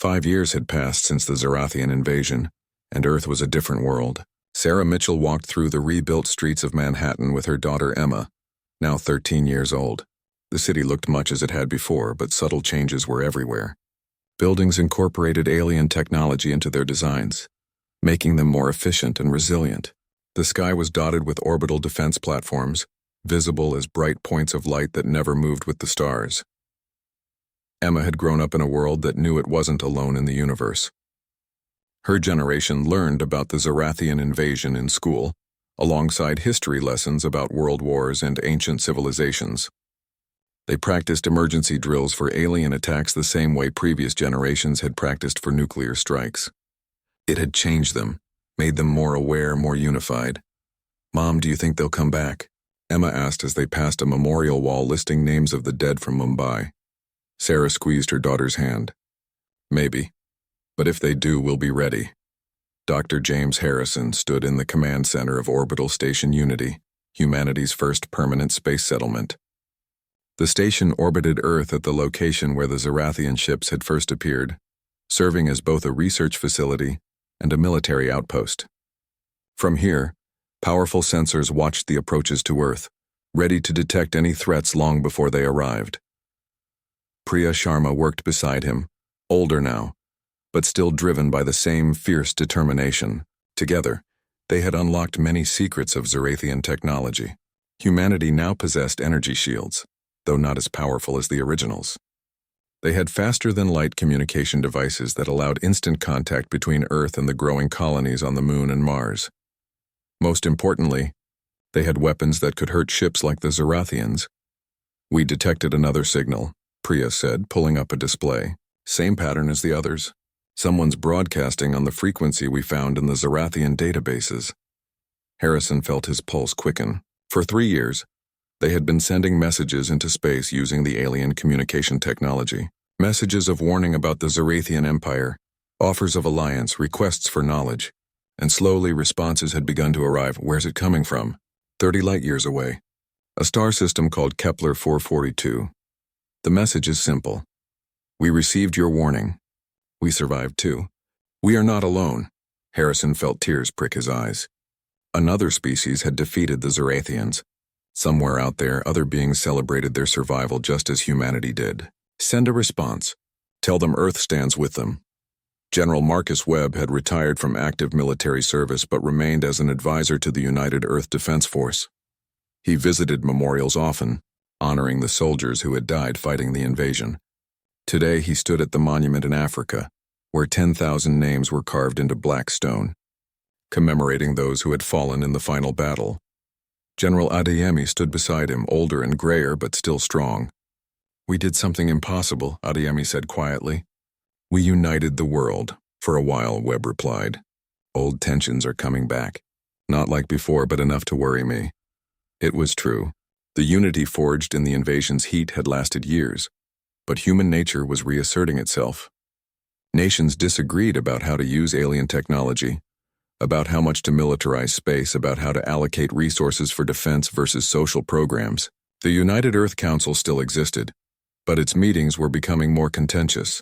5 years had passed since the Zarathian invasion, and Earth was a different world. Sarah Mitchell walked through the rebuilt streets of Manhattan with her daughter Emma, now 13 years old. The city looked much as it had before, but subtle changes were everywhere. Buildings incorporated alien technology into their designs, making them more efficient and resilient. The sky was dotted with orbital defense platforms, visible as bright points of light that never moved with the stars. Emma had grown up in a world that knew it wasn't alone in the universe. Her generation learned about the Zarathian invasion in school, alongside history lessons about world wars and ancient civilizations. They practiced emergency drills for alien attacks the same way previous generations had practiced for nuclear strikes. It had changed them, made them more aware, more unified. "Mom, do you think they'll come back?" Emma asked as they passed a memorial wall listing names of the dead from Mumbai. Sarah squeezed her daughter's hand. "Maybe. But if they do, we'll be ready." Dr. James Harrison stood in the command center of Orbital Station Unity, humanity's first permanent space settlement. The station orbited Earth at the location where the Zarathian ships had first appeared, serving as both a research facility and a military outpost. From here, powerful sensors watched the approaches to Earth, ready to detect any threats long before they arrived. Priya Sharma worked beside him, older now, but still driven by the same fierce determination. Together, they had unlocked many secrets of Zarathian technology. Humanity now possessed energy shields, though not as powerful as the originals. They had faster-than-light communication devices that allowed instant contact between Earth and the growing colonies on the Moon and Mars. Most importantly, they had weapons that could hurt ships like the Zarathians. "We detected another signal," Priya said, pulling up a display. "Same pattern as the others. Someone's broadcasting on the frequency we found in the Zarathian databases." Harrison felt his pulse quicken. For 3 years, they had been sending messages into space using the alien communication technology. Messages of warning about the Zarathian Empire, offers of alliance, requests for knowledge. And slowly responses had begun to arrive. "Where's it coming from?" 30 light-years away. A star system called Kepler 442. The message is simple. "We received your warning. We survived too. We are not alone." Harrison felt tears prick his eyes. Another species had defeated the Zarathians. Somewhere out there, other beings celebrated their survival just as humanity did. "Send a response. Tell them Earth stands with them." General Marcus Webb had retired from active military service but remained as an advisor to the United Earth Defense Force. He visited memorials often, honoring the soldiers who had died fighting the invasion. Today he stood at the monument in Africa, where 10,000 names were carved into black stone, commemorating those who had fallen in the final battle. General Adeyemi stood beside him, older and grayer but still strong. "We did something impossible," Adeyemi said quietly. "We united the world." "For a while," Webb replied. "Old tensions are coming back. Not like before, but enough to worry me." It was true. The unity forged in the invasion's heat had lasted years, but human nature was reasserting itself. Nations disagreed about how to use alien technology, about how much to militarize space, about how to allocate resources for defense versus social programs. The United Earth Council still existed, but its meetings were becoming more contentious.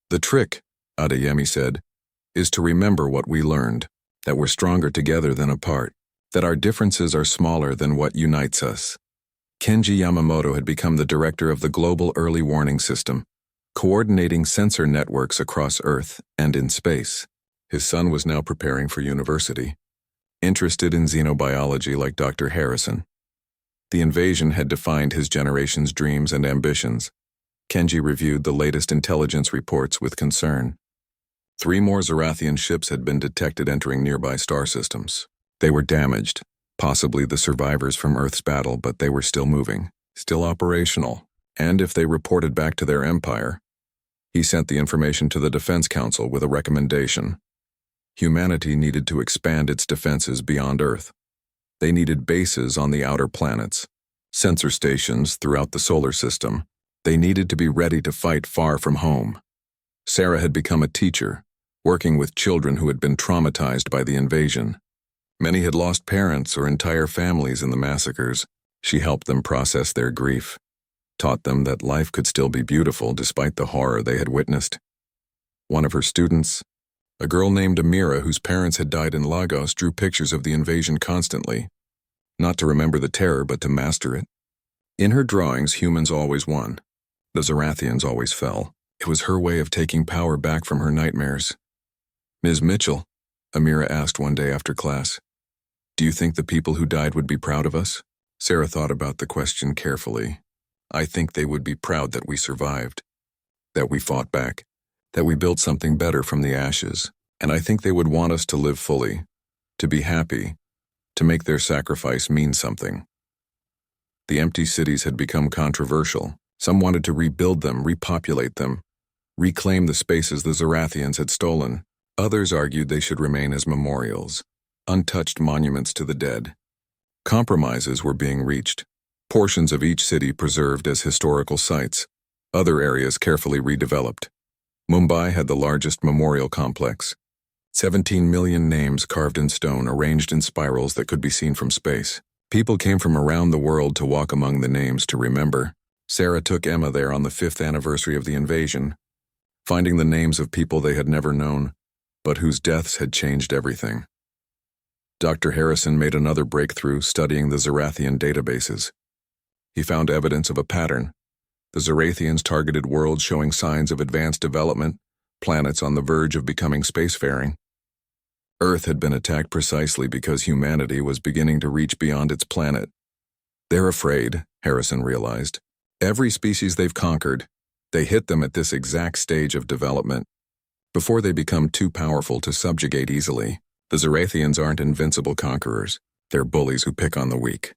"The trick," Adeyemi said, "is to remember what we learned, that we're stronger together than apart, that our differences are smaller than what unites us." Kenji Yamamoto had become the director of the Global Early Warning System, coordinating sensor networks across Earth and in space. His son was now preparing for university, interested in xenobiology like Dr. Harrison. The invasion had defined his generation's dreams and ambitions. Kenji reviewed the latest intelligence reports with concern. 3 more Zarathian ships had been detected entering nearby star systems. They were damaged, possibly the survivors from Earth's battle, but they were still moving, still operational. And if they reported back to their empire, he sent the information to the Defense Council with a recommendation. Humanity needed to expand its defenses beyond Earth. They needed bases on the outer planets, sensor stations throughout the solar system. They needed to be ready to fight far from home. Sarah had become a teacher, working with children who had been traumatized by the invasion. Many had lost parents or entire families in the massacres. She helped them process their grief, taught them that life could still be beautiful despite the horror they had witnessed. One of her students, a girl named Amira whose parents had died in Lagos, drew pictures of the invasion constantly, not to remember the terror but to master it. In her drawings, humans always won. The Zarathians always fell. It was her way of taking power back from her nightmares. "Ms. Mitchell," Amira asked one day after class, "do you think the people who died would be proud of us?" Sarah thought about the question carefully. "I think they would be proud that we survived, that we fought back, that we built something better from the ashes, and I think they would want us to live fully, to be happy, to make their sacrifice mean something." The empty cities had become controversial. Some wanted to rebuild them, repopulate them, reclaim the spaces the Zarathians had stolen. Others argued they should remain as memorials, untouched monuments to the dead. Compromises were being reached. Portions of each city preserved as historical sites, other areas carefully redeveloped. Mumbai had the largest memorial complex. 17 million names carved in stone, arranged in spirals that could be seen from space. People came from around the world to walk among the names to remember. Sarah took Emma there on the 5th anniversary of the invasion, finding the names of people they had never known, but whose deaths had changed everything. Dr. Harrison made another breakthrough studying the Zarathian databases. He found evidence of a pattern. The Zarathians targeted worlds showing signs of advanced development, planets on the verge of becoming spacefaring. Earth had been attacked precisely because humanity was beginning to reach beyond its planet. They're afraid, Harrison realized. Every species they've conquered, they hit them at this exact stage of development. Before they become too powerful to subjugate easily, the Zarathians aren't invincible conquerors. They're bullies who pick on the weak.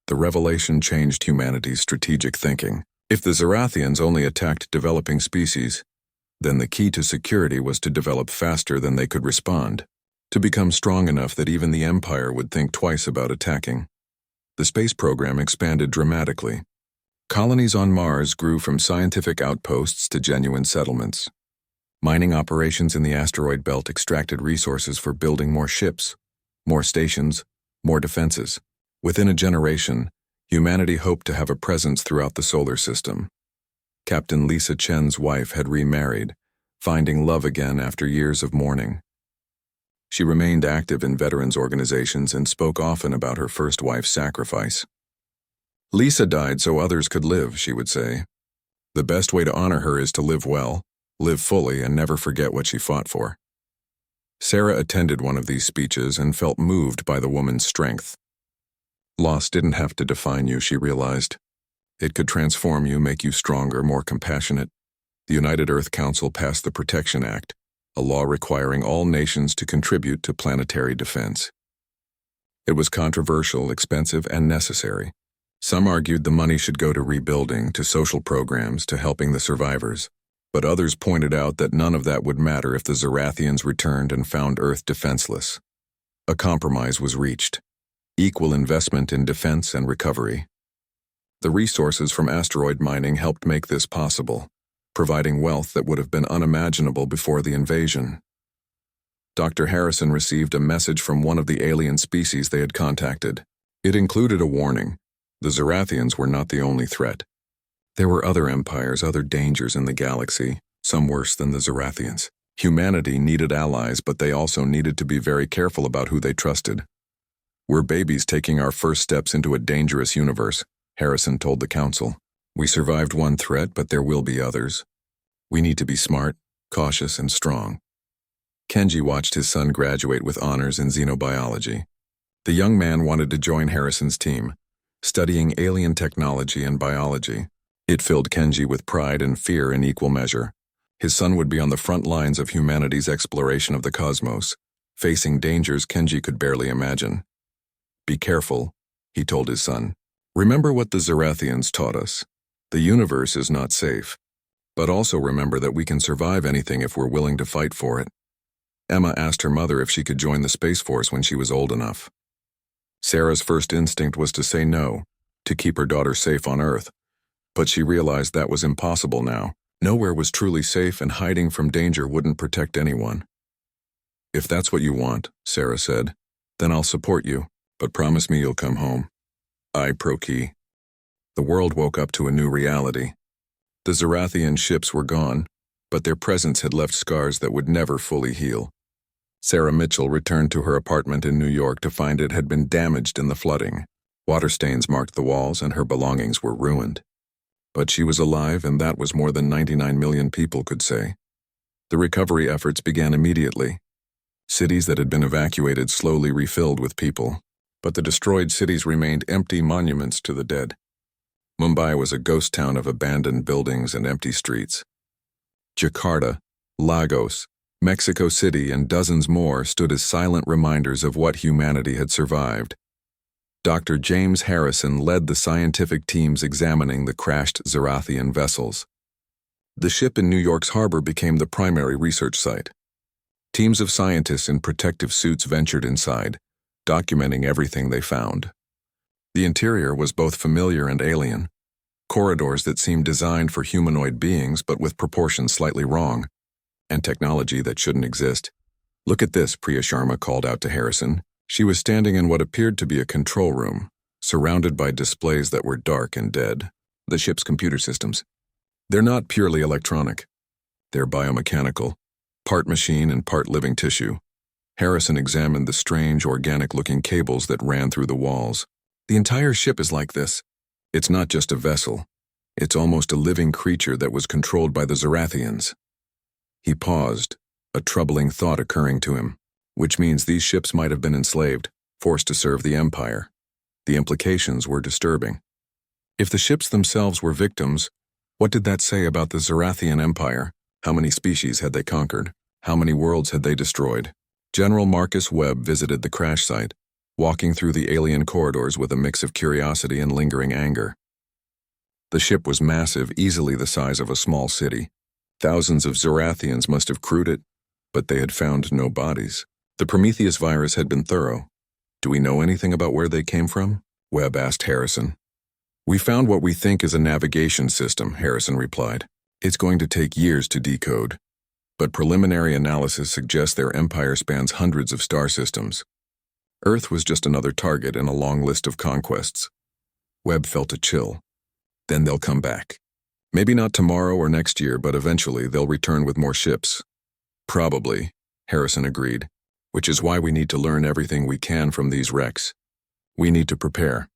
The revelation changed humanity's strategic thinking. If the Zarathians only attacked developing species, then the key to security was to develop faster than they could respond, to become strong enough that even the Empire would think twice about attacking. The space program expanded dramatically. Colonies on Mars grew from scientific outposts to genuine settlements. Mining operations in the asteroid belt extracted resources for building more ships, more stations, more defenses. Within a generation, humanity hoped to have a presence throughout the solar system. Captain Lisa Chen's wife had remarried, finding love again after years of mourning. She remained active in veterans organizations and spoke often about her first wife's sacrifice. "Lisa died so others could live," she would say. "The best way to honor her is to live well, live fully, and never forget what she fought for." Sarah attended one of these speeches and felt moved by the woman's strength. Loss didn't have to define you, she realized. It could transform you, make you stronger, more compassionate. The United Earth Council passed the Protection Act, a law requiring all nations to contribute to planetary defense. It was controversial, expensive, and necessary. Some argued the money should go to rebuilding, to social programs, to helping the survivors. But others pointed out that none of that would matter if the Zarathians returned and found Earth defenseless. A compromise was reached. Equal investment in defense and recovery. The resources from asteroid mining helped make this possible, providing wealth that would have been unimaginable before the invasion. Dr. Harrison received a message from one of the alien species they had contacted. It included a warning. The Zarathians were not the only threat. There were other empires, other dangers in the galaxy, some worse than the Zarathians. Humanity needed allies, but they also needed to be very careful about who they trusted. "We're babies taking our first steps into a dangerous universe," Harrison told the council. "We survived one threat, but there will be others. We need to be smart, cautious, and strong." Kenji watched his son graduate with honors in xenobiology. The young man wanted to join Harrison's team, studying alien technology and biology. It filled Kenji with pride and fear in equal measure. His son would be on the front lines of humanity's exploration of the cosmos, facing dangers Kenji could barely imagine. "Be careful," he told his son. "Remember what the Zarathians taught us. The universe is not safe. But also remember that we can survive anything if we're willing to fight for it." Emma asked her mother if she could join the Space Force when she was old enough. Sarah's first instinct was to say no, to keep her daughter safe on Earth. But she realized that was impossible now. Nowhere was truly safe, and hiding from danger wouldn't protect anyone. "If that's what you want," Sarah said, "then I'll support you, but promise me you'll come home." I Pro-Key. The world woke up to a new reality. The Zarathian ships were gone, but their presence had left scars that would never fully heal. Sarah Mitchell returned to her apartment in New York to find it had been damaged in the flooding. Water stains marked the walls and her belongings were ruined. But she was alive, and that was more than 99 million people could say. The recovery efforts began immediately. Cities that had been evacuated slowly refilled with people, but the destroyed cities remained empty monuments to the dead. Mumbai was a ghost town of abandoned buildings and empty streets. Jakarta, Lagos, Mexico City, and dozens more stood as silent reminders of what humanity had survived. Dr. James Harrison led the scientific teams examining the crashed Zarathian vessels. The ship in New York's harbor became the primary research site. Teams of scientists in protective suits ventured inside, documenting everything they found. The interior was both familiar and alien. Corridors that seemed designed for humanoid beings but with proportions slightly wrong, and technology that shouldn't exist. "Look at this," Priya Sharma called out to Harrison. She was standing in what appeared to be a control room, surrounded by displays that were dark and dead. The ship's computer systems. They're not purely electronic. They're biomechanical, part machine and part living tissue. Harrison examined the strange, organic-looking cables that ran through the walls. The entire ship is like this. It's not just a vessel. It's almost a living creature that was controlled by the Zarathians. He paused, a troubling thought occurring to him, which means these ships might have been enslaved, forced to serve the Empire. The implications were disturbing. If the ships themselves were victims, what did that say about the Zarathian Empire? How many species had they conquered? How many worlds had they destroyed? General Marcus Webb visited the crash site, walking through the alien corridors with a mix of curiosity and lingering anger. The ship was massive, easily the size of a small city. Thousands of Zarathians must have crewed it, but they had found no bodies. The Prometheus virus had been thorough. "Do we know anything about where they came from?" Webb asked Harrison. "We found what we think is a navigation system," Harrison replied. "It's going to take years to decode, but preliminary analysis suggests their empire spans hundreds of star systems. Earth was just another target in a long list of conquests." Webb felt a chill. "Then they'll come back. Maybe not tomorrow or next year, but eventually they'll return with more ships." "Probably," Harrison agreed, "which is why we need to learn everything we can from these wrecks. We need to prepare."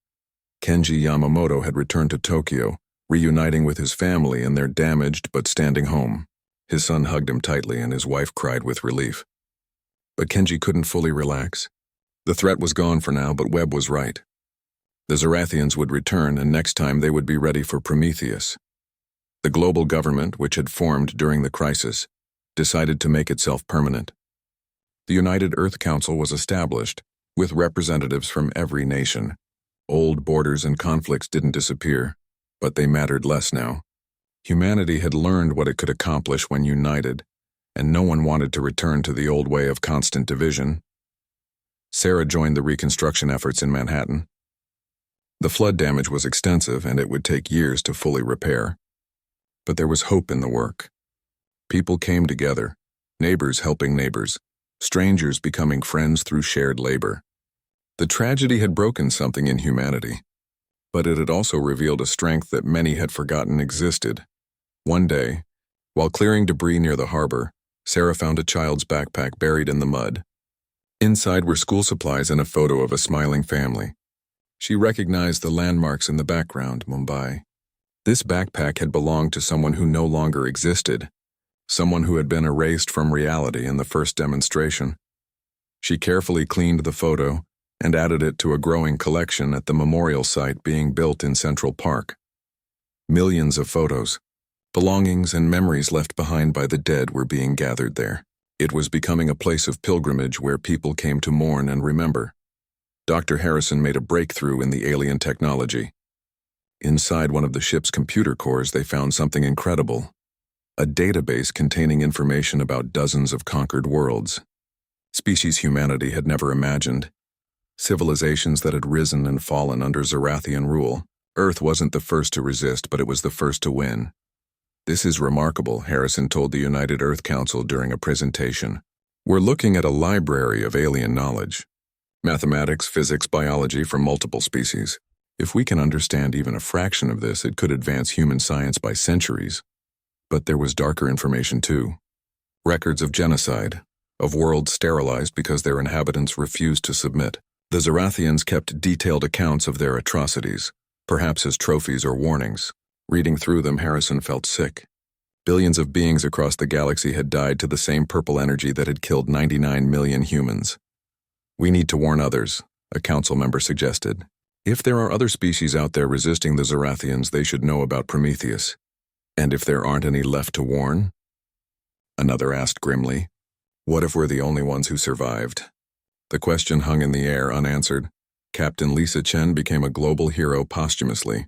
Kenji Yamamoto had returned to Tokyo, reuniting with his family in their damaged but standing home. His son hugged him tightly and his wife cried with relief. But Kenji couldn't fully relax. The threat was gone for now, but Webb was right. The Zarathians would return, and next time they would be ready for Prometheus. The global government, which had formed during the crisis, decided to make itself permanent. The United Earth Council was established, with representatives from every nation. Old borders and conflicts didn't disappear, but they mattered less now. Humanity had learned what it could accomplish when united, and no one wanted to return to the old way of constant division. Sarah joined the reconstruction efforts in Manhattan. The flood damage was extensive, and it would take years to fully repair. But there was hope in the work. People came together, neighbors helping neighbors, strangers becoming friends through shared labor. The tragedy had broken something in humanity, but it had also revealed a strength that many had forgotten existed. One day, while clearing debris near the harbor, Sarah found a child's backpack buried in the mud. Inside were school supplies and a photo of a smiling family. She recognized the landmarks in the background, Mumbai. This backpack had belonged to someone who no longer existed, someone who had been erased from reality in the first demonstration. She carefully cleaned the photo and added it to a growing collection at the memorial site being built in Central Park. Millions of photos, belongings and memories left behind by the dead were being gathered there. It was becoming a place of pilgrimage where people came to mourn and remember. Dr. Harrison made a breakthrough in the alien technology. Inside one of the ship's computer cores, they found something incredible. A database containing information about dozens of conquered worlds. Species humanity had never imagined. Civilizations that had risen and fallen under Zarathian rule. Earth wasn't the first to resist, but it was the first to win. "This is remarkable," Harrison told the United Earth Council during a presentation. "We're looking at a library of alien knowledge. Mathematics, physics, biology from multiple species. If we can understand even a fraction of this, it could advance human science by centuries. But there was darker information too. Records of genocide, of worlds sterilized because their inhabitants refused to submit. The Zarathians kept detailed accounts of their atrocities, perhaps as trophies or warnings. Reading through them, Harrison felt sick. Billions of beings across the galaxy had died to the same purple energy that had killed 99 million humans. "We need to warn others," a council member suggested. "If there are other species out there resisting the Zarathians, they should know about Prometheus. And if there aren't any left to warn?" Another asked grimly. "What if we're the only ones who survived?" The question hung in the air unanswered. Captain Lisa Chen became a global hero posthumously.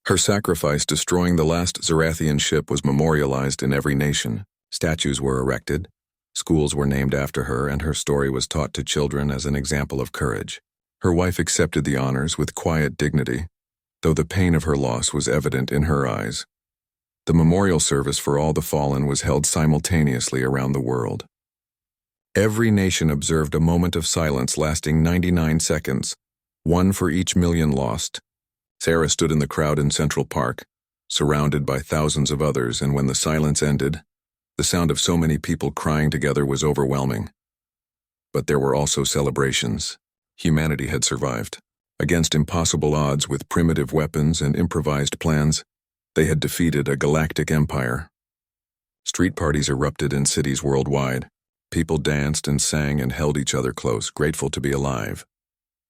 Her sacrifice destroying the last Zarathian ship was memorialized in every nation. Statues were erected, schools were named after her, and her story was taught to children as an example of courage. Her wife accepted the honors with quiet dignity, though the pain of her loss was evident in her eyes. The memorial service for all the fallen was held simultaneously around the world. Every nation observed a moment of silence lasting 99 seconds, one for each million lost. Sarah stood in the crowd in Central Park, surrounded by thousands of others, and when the silence ended, the sound of so many people crying together was overwhelming. But there were also celebrations. Humanity had survived. Against impossible odds with primitive weapons and improvised plans, they had defeated a galactic empire. Street parties erupted in cities worldwide. People danced and sang and held each other close, grateful to be alive.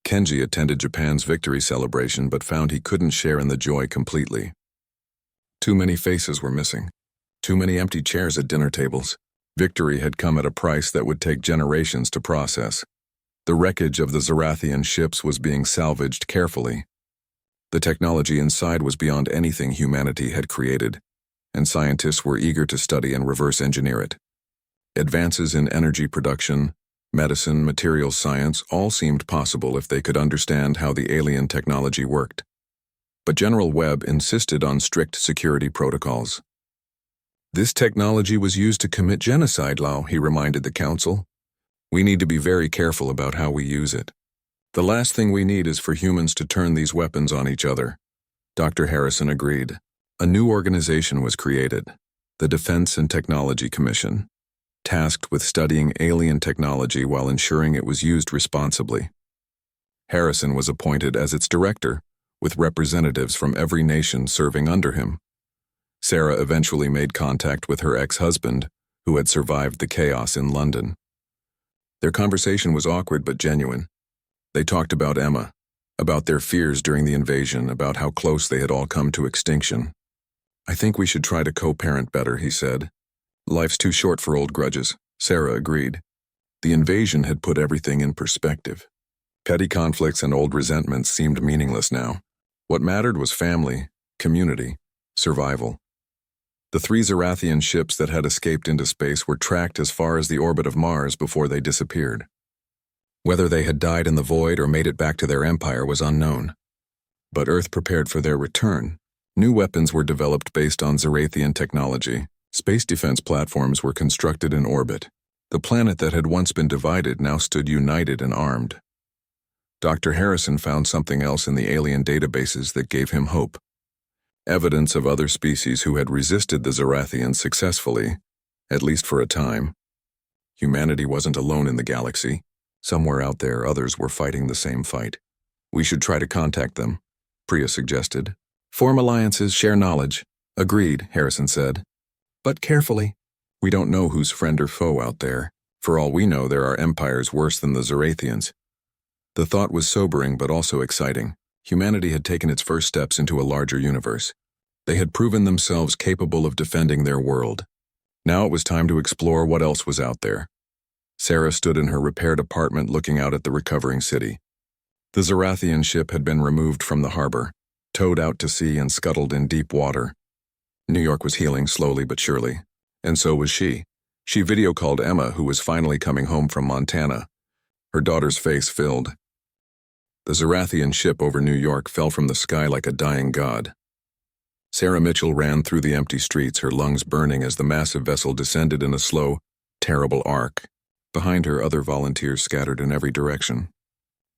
Kenji attended Japan's victory celebration but found he couldn't share in the joy completely. Too many faces were missing. Too many empty chairs at dinner tables. Victory had come at a price that would take generations to process. The wreckage of the Zarathian ships was being salvaged carefully. The technology inside was beyond anything humanity had created, and scientists were eager to study and reverse engineer it. Advances in energy production, medicine, materials science all seemed possible if they could understand how the alien technology worked. But General Webb insisted on strict security protocols. "This technology was used to commit genocide, Lau," he reminded the council. "We need to be very careful about how we use it. The last thing we need is for humans to turn these weapons on each other." Dr. Harrison agreed. A new organization was created, the Defense and Technology Commission, tasked with studying alien technology while ensuring it was used responsibly. Harrison was appointed as its director, with representatives from every nation serving under him. Sarah eventually made contact with her ex-husband, who had survived the chaos in London. Their conversation was awkward but genuine. They talked about Emma, about their fears during the invasion, about how close they had all come to extinction. "I think we should try to co-parent better," he said. "Life's too short for old grudges," Sarah agreed. The invasion had put everything in perspective. Petty conflicts and old resentments seemed meaningless now. What mattered was family, community, survival. The 3 Zarathian ships that had escaped into space were tracked as far as the orbit of Mars before they disappeared. Whether they had died in the void or made it back to their empire was unknown. But Earth prepared for their return. New weapons were developed based on Zarathian technology. Space defense platforms were constructed in orbit. The planet that had once been divided now stood united and armed. Dr. Harrison found something else in the alien databases that gave him hope. Evidence of other species who had resisted the Zarathians successfully, at least for a time. Humanity wasn't alone in the galaxy. Somewhere out there, others were fighting the same fight. "We should try to contact them," Priya suggested. "Form alliances, share knowledge." "Agreed," Harrison said. "But carefully. We don't know who's friend or foe out there. For all we know, there are empires worse than the Zarathians." The thought was sobering but also exciting. Humanity had taken its first steps into a larger universe. They had proven themselves capable of defending their world. Now it was time to explore what else was out there. Sarah stood in her repaired apartment looking out at the recovering city. The Zarathian ship had been removed from the harbor, towed out to sea and scuttled in deep water. New York was healing slowly but surely, and so was she. She video-called Emma, who was finally coming home from Montana. Her daughter's face filled. The Zarathian ship over New York fell from the sky like a dying god. Sarah Mitchell ran through the empty streets, her lungs burning as the massive vessel descended in a slow, terrible arc. Behind her, other volunteers scattered in every direction.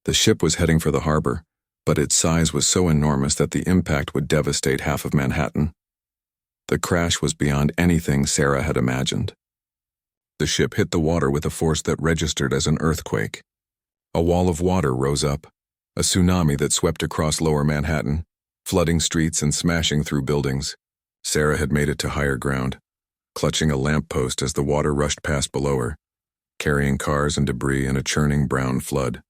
The ship was heading for the harbor, but its size was so enormous that the impact would devastate half of Manhattan. The crash was beyond anything Sarah had imagined. The ship hit the water with a force that registered as an earthquake. A wall of water rose up, a tsunami that swept across lower Manhattan, flooding streets and smashing through buildings. Sarah had made it to higher ground, clutching a lamppost as the water rushed past below her, carrying cars and debris in a churning brown flood.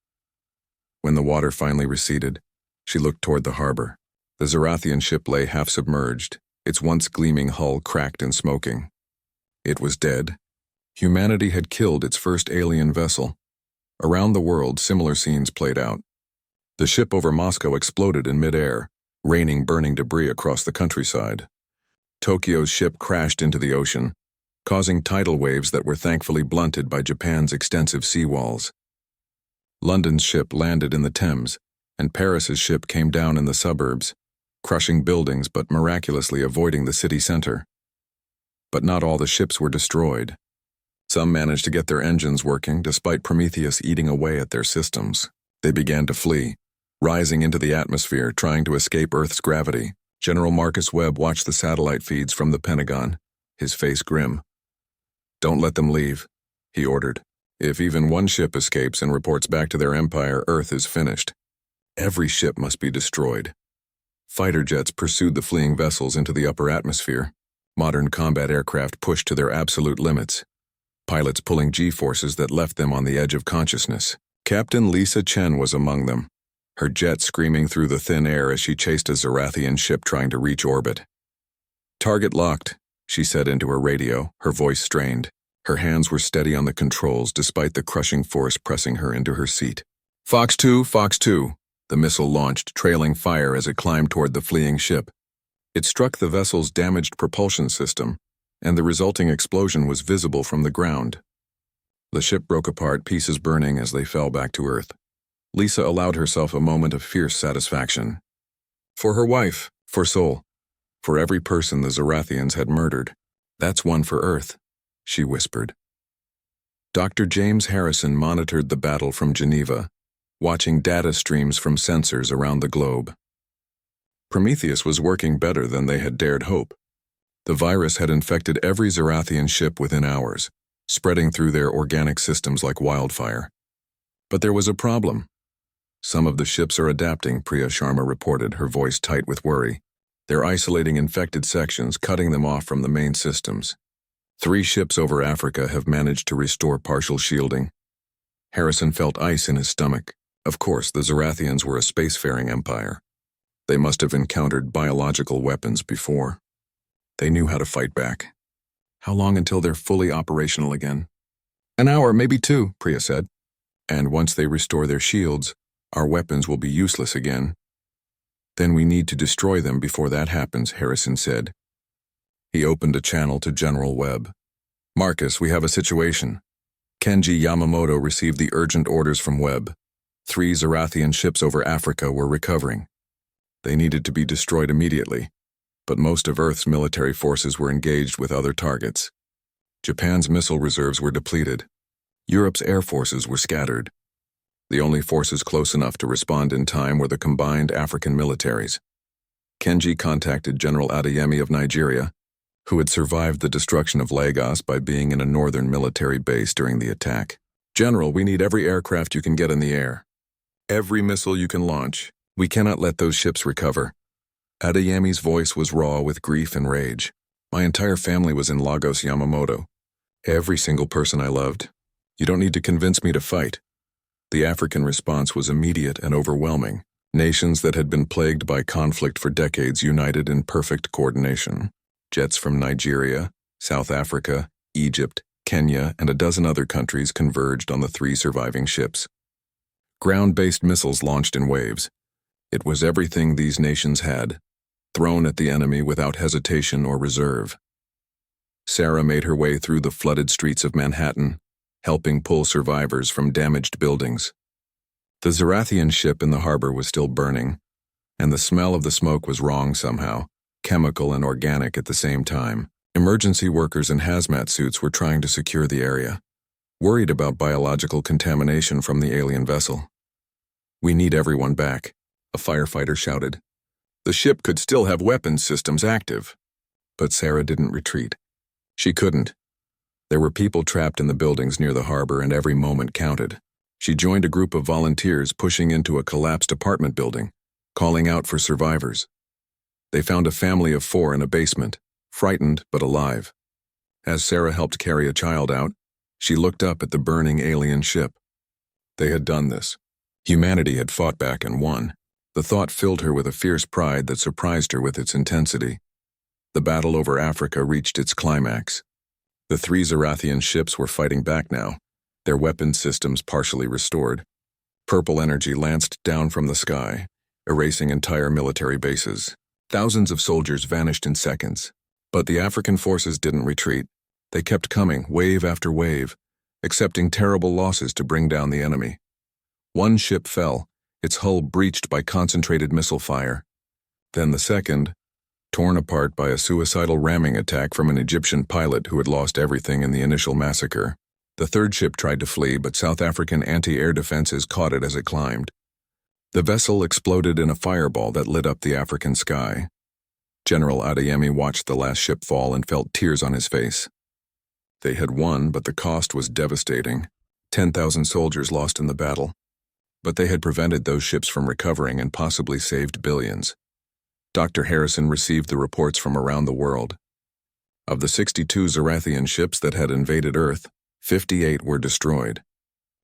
When the water finally receded, she looked toward the harbor. The Zarathian ship lay half submerged, its once gleaming hull cracked and smoking. It was dead. Humanity had killed its first alien vessel. Around the world, similar scenes played out. The ship over Moscow exploded in midair, raining burning debris across the countryside. Tokyo's ship crashed into the ocean, causing tidal waves that were thankfully blunted by Japan's extensive seawalls. London's ship landed in the Thames, and Paris's ship came down in the suburbs, crushing buildings but miraculously avoiding the city center. But not all the ships were destroyed. Some managed to get their engines working despite Prometheus eating away at their systems. They began to flee, rising into the atmosphere, trying to escape Earth's gravity. General Marcus Webb watched the satellite feeds from the Pentagon, his face grim. "Don't let them leave," he ordered. "If even one ship escapes and reports back to their empire, Earth is finished. Every ship must be destroyed." Fighter jets pursued the fleeing vessels into the upper atmosphere. Modern combat aircraft pushed to their absolute limits, pilots pulling G-forces that left them on the edge of consciousness. Captain Lisa Chen was among them, her jet screaming through the thin air as she chased a Zarathian ship trying to reach orbit. "Target locked," she said into her radio, her voice strained. Her hands were steady on the controls despite the crushing force pressing her into her seat. Fox 2, Fox 2, the missile launched, trailing fire as it climbed toward the fleeing ship. It struck the vessel's damaged propulsion system, and the resulting explosion was visible from the ground. The ship broke apart, pieces burning as they fell back to Earth. Lisa allowed herself a moment of fierce satisfaction. For her wife, for Sol, for every person the Zarathians had murdered. "That's one for Earth," she whispered. Dr. James Harrison monitored the battle from Geneva, watching data streams from sensors around the globe. Prometheus was working better than they had dared hope. The virus had infected every Zarathian ship within hours, spreading through their organic systems like wildfire. But there was a problem. "Some of the ships are adapting," Priya Sharma reported, her voice tight with worry. "They're isolating infected sections, cutting them off from the main systems. 3 ships over Africa have managed to restore partial shielding." Harrison felt ice in his stomach. Of course, the Zarathians were a spacefaring empire. They must have encountered biological weapons before. They knew how to fight back. "How long until they're fully operational again?" "An hour, maybe 2, Priya said. "And once they restore their shields, our weapons will be useless again." "Then we need to destroy them before that happens," Harrison said. He opened a channel to General Webb. "Marcus, we have a situation." Kenji Yamamoto received the urgent orders from Webb. 3 Zarathian ships over Africa were recovering. They needed to be destroyed immediately, but most of Earth's military forces were engaged with other targets. Japan's missile reserves were depleted. Europe's air forces were scattered. The only forces close enough to respond in time were the combined African militaries. Kenji contacted General Adeyemi of Nigeria, who had survived the destruction of Lagos by being in a northern military base during the attack. "General, we need every aircraft you can get in the air. Every missile you can launch. We cannot let those ships recover." Adeyemi's voice was raw with grief and rage. "My entire family was in Lagos, Yamamoto. Every single person I loved. You don't need to convince me to fight." The African response was immediate and overwhelming. Nations that had been plagued by conflict for decades united in perfect coordination. Jets from Nigeria, South Africa, Egypt, Kenya, and a dozen other countries converged on the 3 surviving ships. Ground-based missiles launched in waves. It was everything these nations had, thrown at the enemy without hesitation or reserve. Sarah made her way through the flooded streets of Manhattan, helping pull survivors from damaged buildings. The Zarathian ship in the harbor was still burning, and the smell of the smoke was wrong somehow, chemical and organic at the same time. Emergency workers in hazmat suits were trying to secure the area, worried about biological contamination from the alien vessel. "We need everyone back," a firefighter shouted. "The ship could still have weapons systems active." But Sarah didn't retreat. She couldn't. There were people trapped in the buildings near the harbor, and every moment counted. She joined a group of volunteers pushing into a collapsed apartment building, calling out for survivors. They found a family of 4 in a basement, frightened but alive. As Sarah helped carry a child out, she looked up at the burning alien ship. They had done this. Humanity had fought back and won. The thought filled her with a fierce pride that surprised her with its intensity. The battle over Africa reached its climax. The 3 Zarathian ships were fighting back now, their weapons systems partially restored. Purple energy lanced down from the sky, erasing entire military bases. Thousands of soldiers vanished in seconds. But the African forces didn't retreat. They kept coming, wave after wave, accepting terrible losses to bring down the enemy. One ship fell, its hull breached by concentrated missile fire. Then the second, torn apart by a suicidal ramming attack from an Egyptian pilot who had lost everything in the initial massacre. The third ship tried to flee, but South African anti-air defenses caught it as it climbed. The vessel exploded in a fireball that lit up the African sky. General Adeyemi watched the last ship fall and felt tears on his face. They had won, but the cost was devastating. 10,000 soldiers lost in the battle. But they had prevented those ships from recovering and possibly saved billions. Dr. Harrison received the reports from around the world. Of the 62 Zarathian ships that had invaded Earth, 58 were destroyed.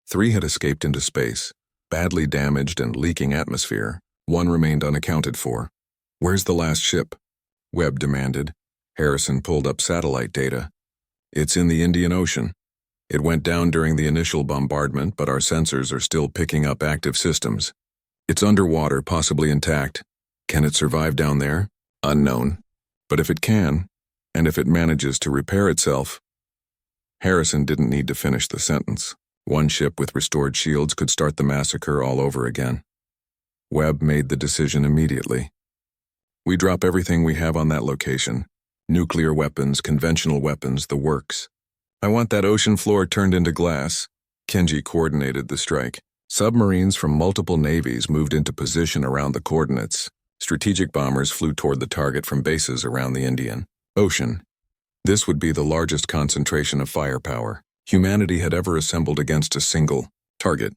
3 had escaped into space, badly damaged and leaking atmosphere. 1 remained unaccounted for. "Where's the last ship?" Webb demanded. Harrison pulled up satellite data. "It's in the Indian Ocean. It went down during the initial bombardment, but our sensors are still picking up active systems. It's underwater, possibly intact. Can it survive down there? Unknown. But if it can, and if it manages to repair itself..." Harrison didn't need to finish the sentence. 1 ship with restored shields could start the massacre all over again. Webb made the decision immediately. "We drop everything we have on that location. Nuclear weapons, conventional weapons, the works. I want that ocean floor turned into glass." Kenji coordinated the strike. Submarines from multiple navies moved into position around the coordinates. Strategic bombers flew toward the target from bases around the Indian Ocean. This would be the largest concentration of firepower humanity had ever assembled against a single target.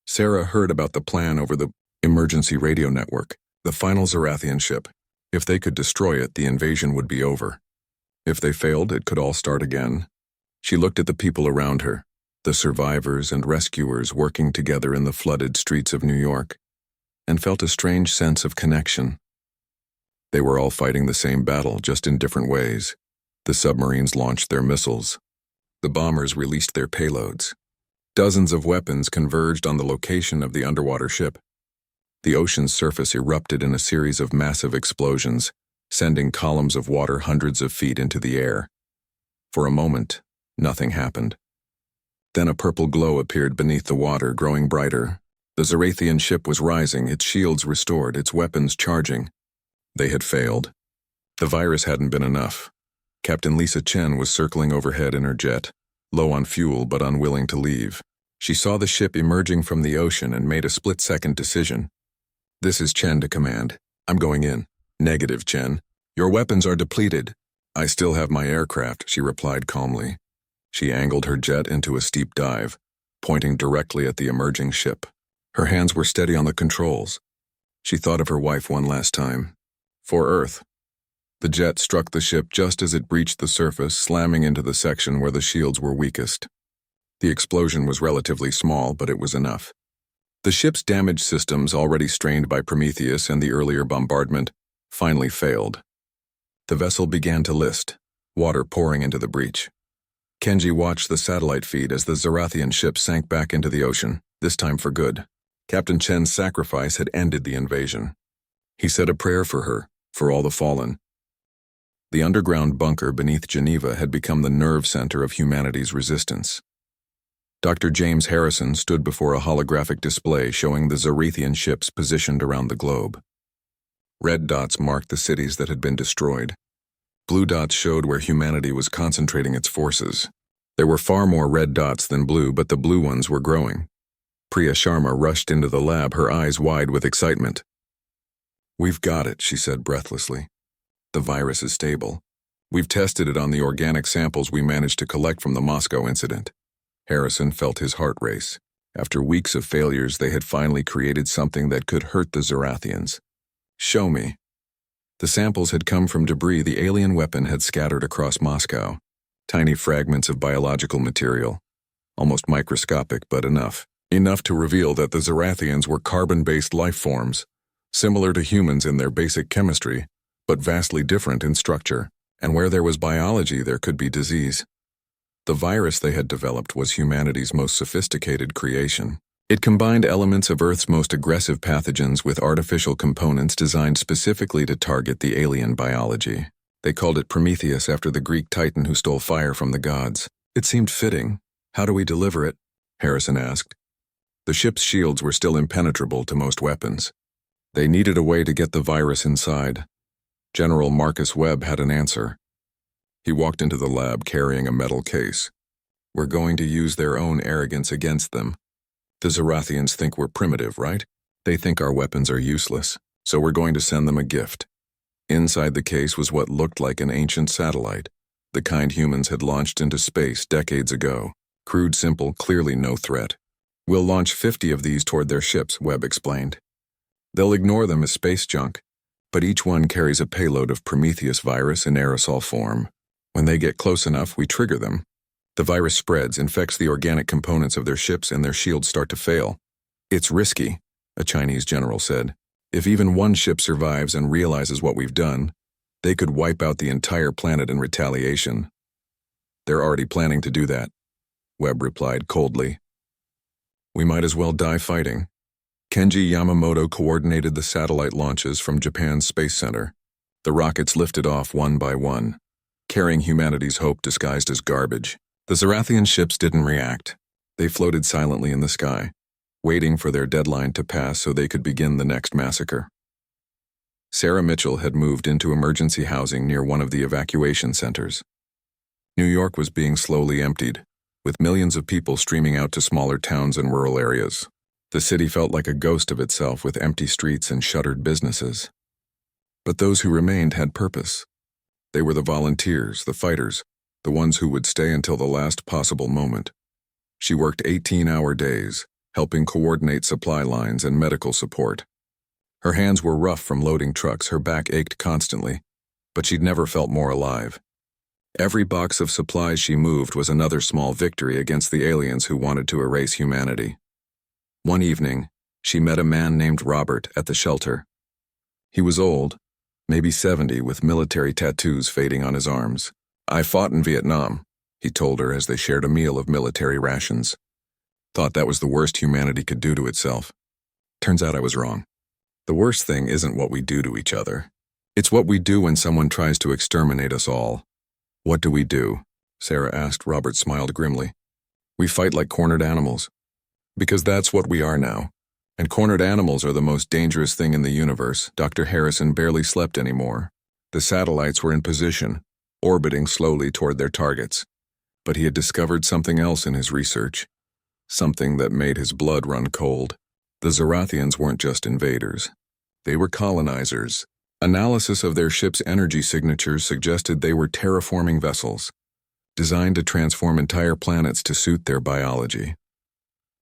Sarah heard about the plan over the emergency radio network, the final Zarathian ship. If they could destroy it, the invasion would be over. If they failed, it could all start again. She looked at the people around her, the survivors and rescuers working together in the flooded streets of New York, and felt a strange sense of connection. They were all fighting the same battle, just in different ways. The submarines launched their missiles. The bombers released their payloads. Dozens of weapons converged on the location of the underwater ship. The ocean's surface erupted in a series of massive explosions, sending columns of water hundreds of feet into the air. For a moment, nothing happened. Then a purple glow appeared beneath the water, growing brighter. The Zarathian ship was rising, its shields restored, its weapons charging. They had failed. The virus hadn't been enough. Captain Lisa Chen was circling overhead in her jet, low on fuel but unwilling to leave. She saw the ship emerging from the ocean and made a split-second decision. "This is Chen to command. I'm going in." "Negative, Chen. Your weapons are depleted." "I still have my aircraft," she replied calmly. She angled her jet into a steep dive, pointing directly at the emerging ship. Her hands were steady on the controls. She thought of her wife one last time. For Earth. The jet struck the ship just as it breached the surface, slamming into the section where the shields were weakest. The explosion was relatively small, but it was enough. The ship's damaged systems, already strained by Prometheus and the earlier bombardment, finally failed. The vessel began to list, water pouring into the breach. Kenji watched the satellite feed as the Zarathian ship sank back into the ocean, this time for good. Captain Chen's sacrifice had ended the invasion. He said a prayer for her, for all the fallen. The underground bunker beneath Geneva had become the nerve center of humanity's resistance. Dr. James Harrison stood before a holographic display showing the Zarathian ships positioned around the globe. Red dots marked the cities that had been destroyed. Blue dots showed where humanity was concentrating its forces. There were far more red dots than blue, but the blue ones were growing. Priya Sharma rushed into the lab, her eyes wide with excitement. "We've got it," she said breathlessly. "The virus is stable. We've tested it on the organic samples we managed to collect from the Moscow incident. Harrison felt his heart race. After weeks of failures, they had finally created something that could hurt the Zarathians. Show me. The samples had come from debris the alien weapon had scattered across Moscow. Tiny fragments of biological material. Almost microscopic, but enough. Enough to reveal that the Zarathians were carbon-based life forms, similar to humans in their basic chemistry, but vastly different in structure. And where there was biology, there could be disease. The virus they had developed was humanity's most sophisticated creation. It combined elements of Earth's most aggressive pathogens with artificial components designed specifically to target the alien biology. They called it Prometheus after the Greek titan who stole fire from the gods. It seemed fitting. How do we deliver it? Harrison asked. The ship's shields were still impenetrable to most weapons. They needed a way to get the virus inside. General Marcus Webb had an answer. He walked into the lab carrying a metal case. We're going to use their own arrogance against them. The Zarathians think we're primitive, right? They think our weapons are useless, so we're going to send them a gift. Inside the case was what looked like an ancient satellite, the kind humans had launched into space decades ago. Crude, simple, clearly no threat. We'll launch 50 of these toward their ships, Webb explained. They'll ignore them as space junk, but each one carries a payload of Prometheus virus in aerosol form. When they get close enough, we trigger them. The virus spreads, infects the organic components of their ships, and their shields start to fail. It's risky, a Chinese general said. If even one ship survives and realizes what we've done, they could wipe out the entire planet in retaliation. They're already planning to do that, Webb replied coldly. We might as well die fighting. Kenji Yamamoto coordinated the satellite launches from Japan's Space Center. The rockets lifted off one by one, carrying humanity's hope disguised as garbage. The Zarathian ships didn't react. They floated silently in the sky, waiting for their deadline to pass so they could begin the next massacre. Sarah Mitchell had moved into emergency housing near one of the evacuation centers. New York was being slowly emptied, with millions of people streaming out to smaller towns and rural areas. The city felt like a ghost of itself with empty streets and shuttered businesses. But those who remained had purpose. They were the volunteers, the fighters, the ones who would stay until the last possible moment. She worked 18-hour days, helping coordinate supply lines and medical support. Her hands were rough from loading trucks, her back ached constantly, but she'd never felt more alive. Every box of supplies she moved was another small victory against the aliens who wanted to erase humanity. One evening, she met a man named Robert at the shelter. He was old, maybe 70, with military tattoos fading on his arms. I fought in Vietnam, he told her as they shared a meal of military rations. Thought that was the worst humanity could do to itself. Turns out I was wrong. The worst thing isn't what we do to each other. It's what we do when someone tries to exterminate us all. What do we do? Sarah asked. Robert smiled grimly. We fight like cornered animals. Because that's what we are now. And cornered animals are the most dangerous thing in the universe. Dr. Harrison barely slept anymore. The satellites were in position, orbiting slowly toward their targets. But he had discovered something else in his research. Something that made his blood run cold. The Zarathians weren't just invaders. They were colonizers. Analysis of their ship's energy signatures suggested they were terraforming vessels, designed to transform entire planets to suit their biology.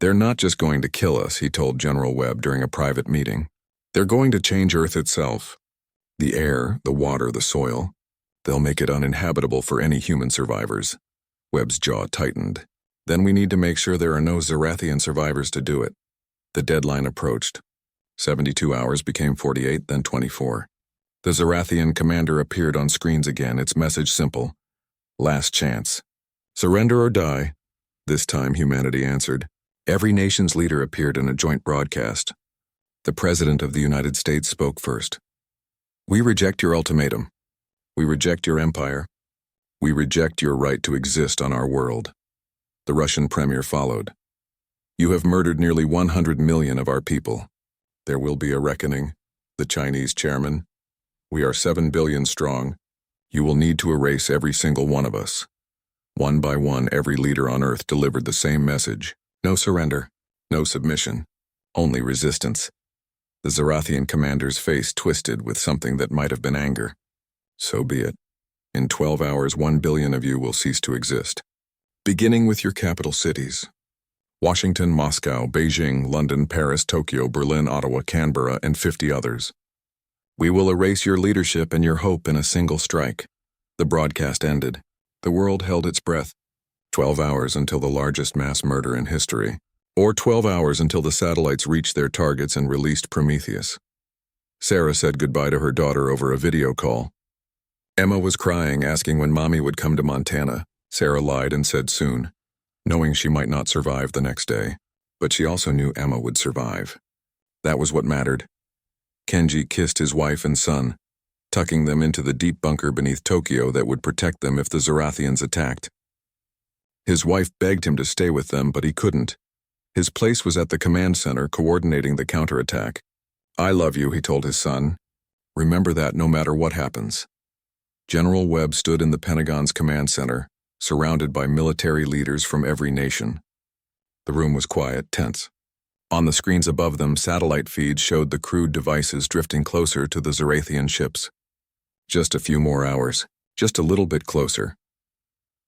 They're not just going to kill us, he told General Webb during a private meeting. They're going to change Earth itself. The air, the water, the soil. They'll make it uninhabitable for any human survivors. Webb's jaw tightened. Then we need to make sure there are no Zarathian survivors to do it. The deadline approached. 72 hours became 48, then 24. The Zarathian commander appeared on screens again, its message simple. Last chance. Surrender or die. This time humanity answered. Every nation's leader appeared in a joint broadcast. The President of the United States spoke first. We reject your ultimatum. We reject your empire. We reject your right to exist on our world. The Russian premier followed. You have murdered nearly 100 million of our people. There will be a reckoning. The Chinese chairman. We are 7 billion strong. You will need to erase every single one of us. One by one, every leader on Earth delivered the same message. No surrender, no submission, only resistance. The Zarathian commander's face twisted with something that might have been anger. So be it. In 12 hours, 1 billion of you will cease to exist. Beginning with your capital cities. Washington, Moscow, Beijing, London, Paris, Tokyo, Berlin, Ottawa, Canberra, and 50 others. We will erase your leadership and your hope in a single strike. The broadcast ended. The world held its breath. 12 hours until the largest mass murder in history. Or 12 hours until the satellites reached their targets and released Prometheus. Sarah said goodbye to her daughter over a video call. Emma was crying, asking when Mommy would come to Montana. Sarah lied and said soon, knowing she might not survive the next day. But she also knew Emma would survive. That was what mattered. Kenji kissed his wife and son, tucking them into the deep bunker beneath Tokyo that would protect them if the Zorathians attacked. His wife begged him to stay with them, but he couldn't. His place was at the command center coordinating the counterattack. I love you, he told his son. Remember that no matter what happens. General Webb stood in the Pentagon's command center, surrounded by military leaders from every nation. The room was quiet, tense. On the screens above them, satellite feeds showed the crude devices drifting closer to the Zorathian ships. Just a few more hours, just a little bit closer.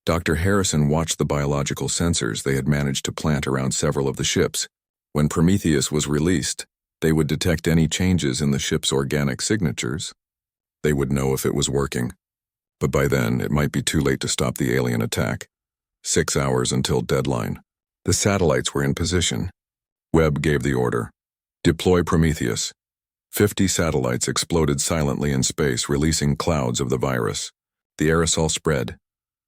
Dr. Harrison watched the biological sensors they had managed to plant around several of the ships. When Prometheus was released, they would detect any changes in the ship's organic signatures. They would know if it was working. But by then, it might be too late to stop the alien attack. 6 hours until deadline. The satellites were in position. Webb gave the order. Deploy Prometheus. 50 satellites exploded silently in space, releasing clouds of the virus. The aerosol spread,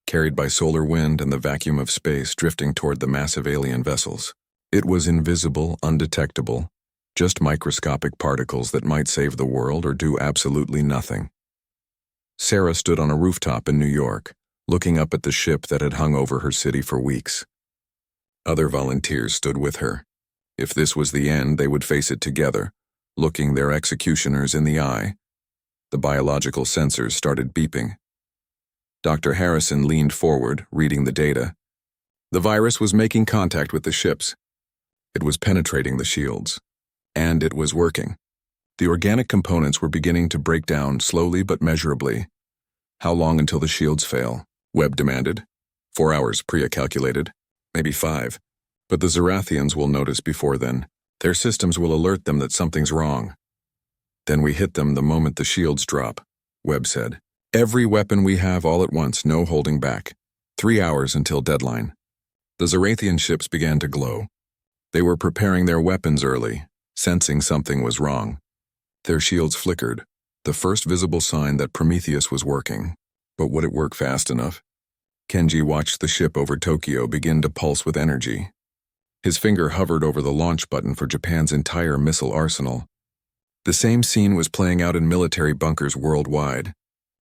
carried by solar wind and the vacuum of space drifting toward the massive alien vessels. It was invisible, undetectable, just microscopic particles that might save the world or do absolutely nothing. Sarah stood on a rooftop in New York, looking up at the ship that had hung over her city for weeks. Other volunteers stood with her. If this was the end, they would face it together, looking their executioners in the eye. The biological sensors started beeping. Dr. Harrison leaned forward, reading the data. The virus was making contact with the ships. It was penetrating the shields. And it was working. The organic components were beginning to break down slowly but measurably. How long until the shields fail? Webb demanded. 4 hours, Priya calculated. Maybe 5. But the Zorathians will notice before then. Their systems will alert them that something's wrong. Then we hit them the moment the shields drop, Webb said. Every weapon we have all at once, no holding back. 3 hours until deadline. The Zorathian ships began to glow. They were preparing their weapons early, sensing something was wrong. Their shields flickered, the first visible sign that Prometheus was working. But would it work fast enough? Kenji watched the ship over Tokyo begin to pulse with energy. His finger hovered over the launch button for Japan's entire missile arsenal. The same scene was playing out in military bunkers worldwide.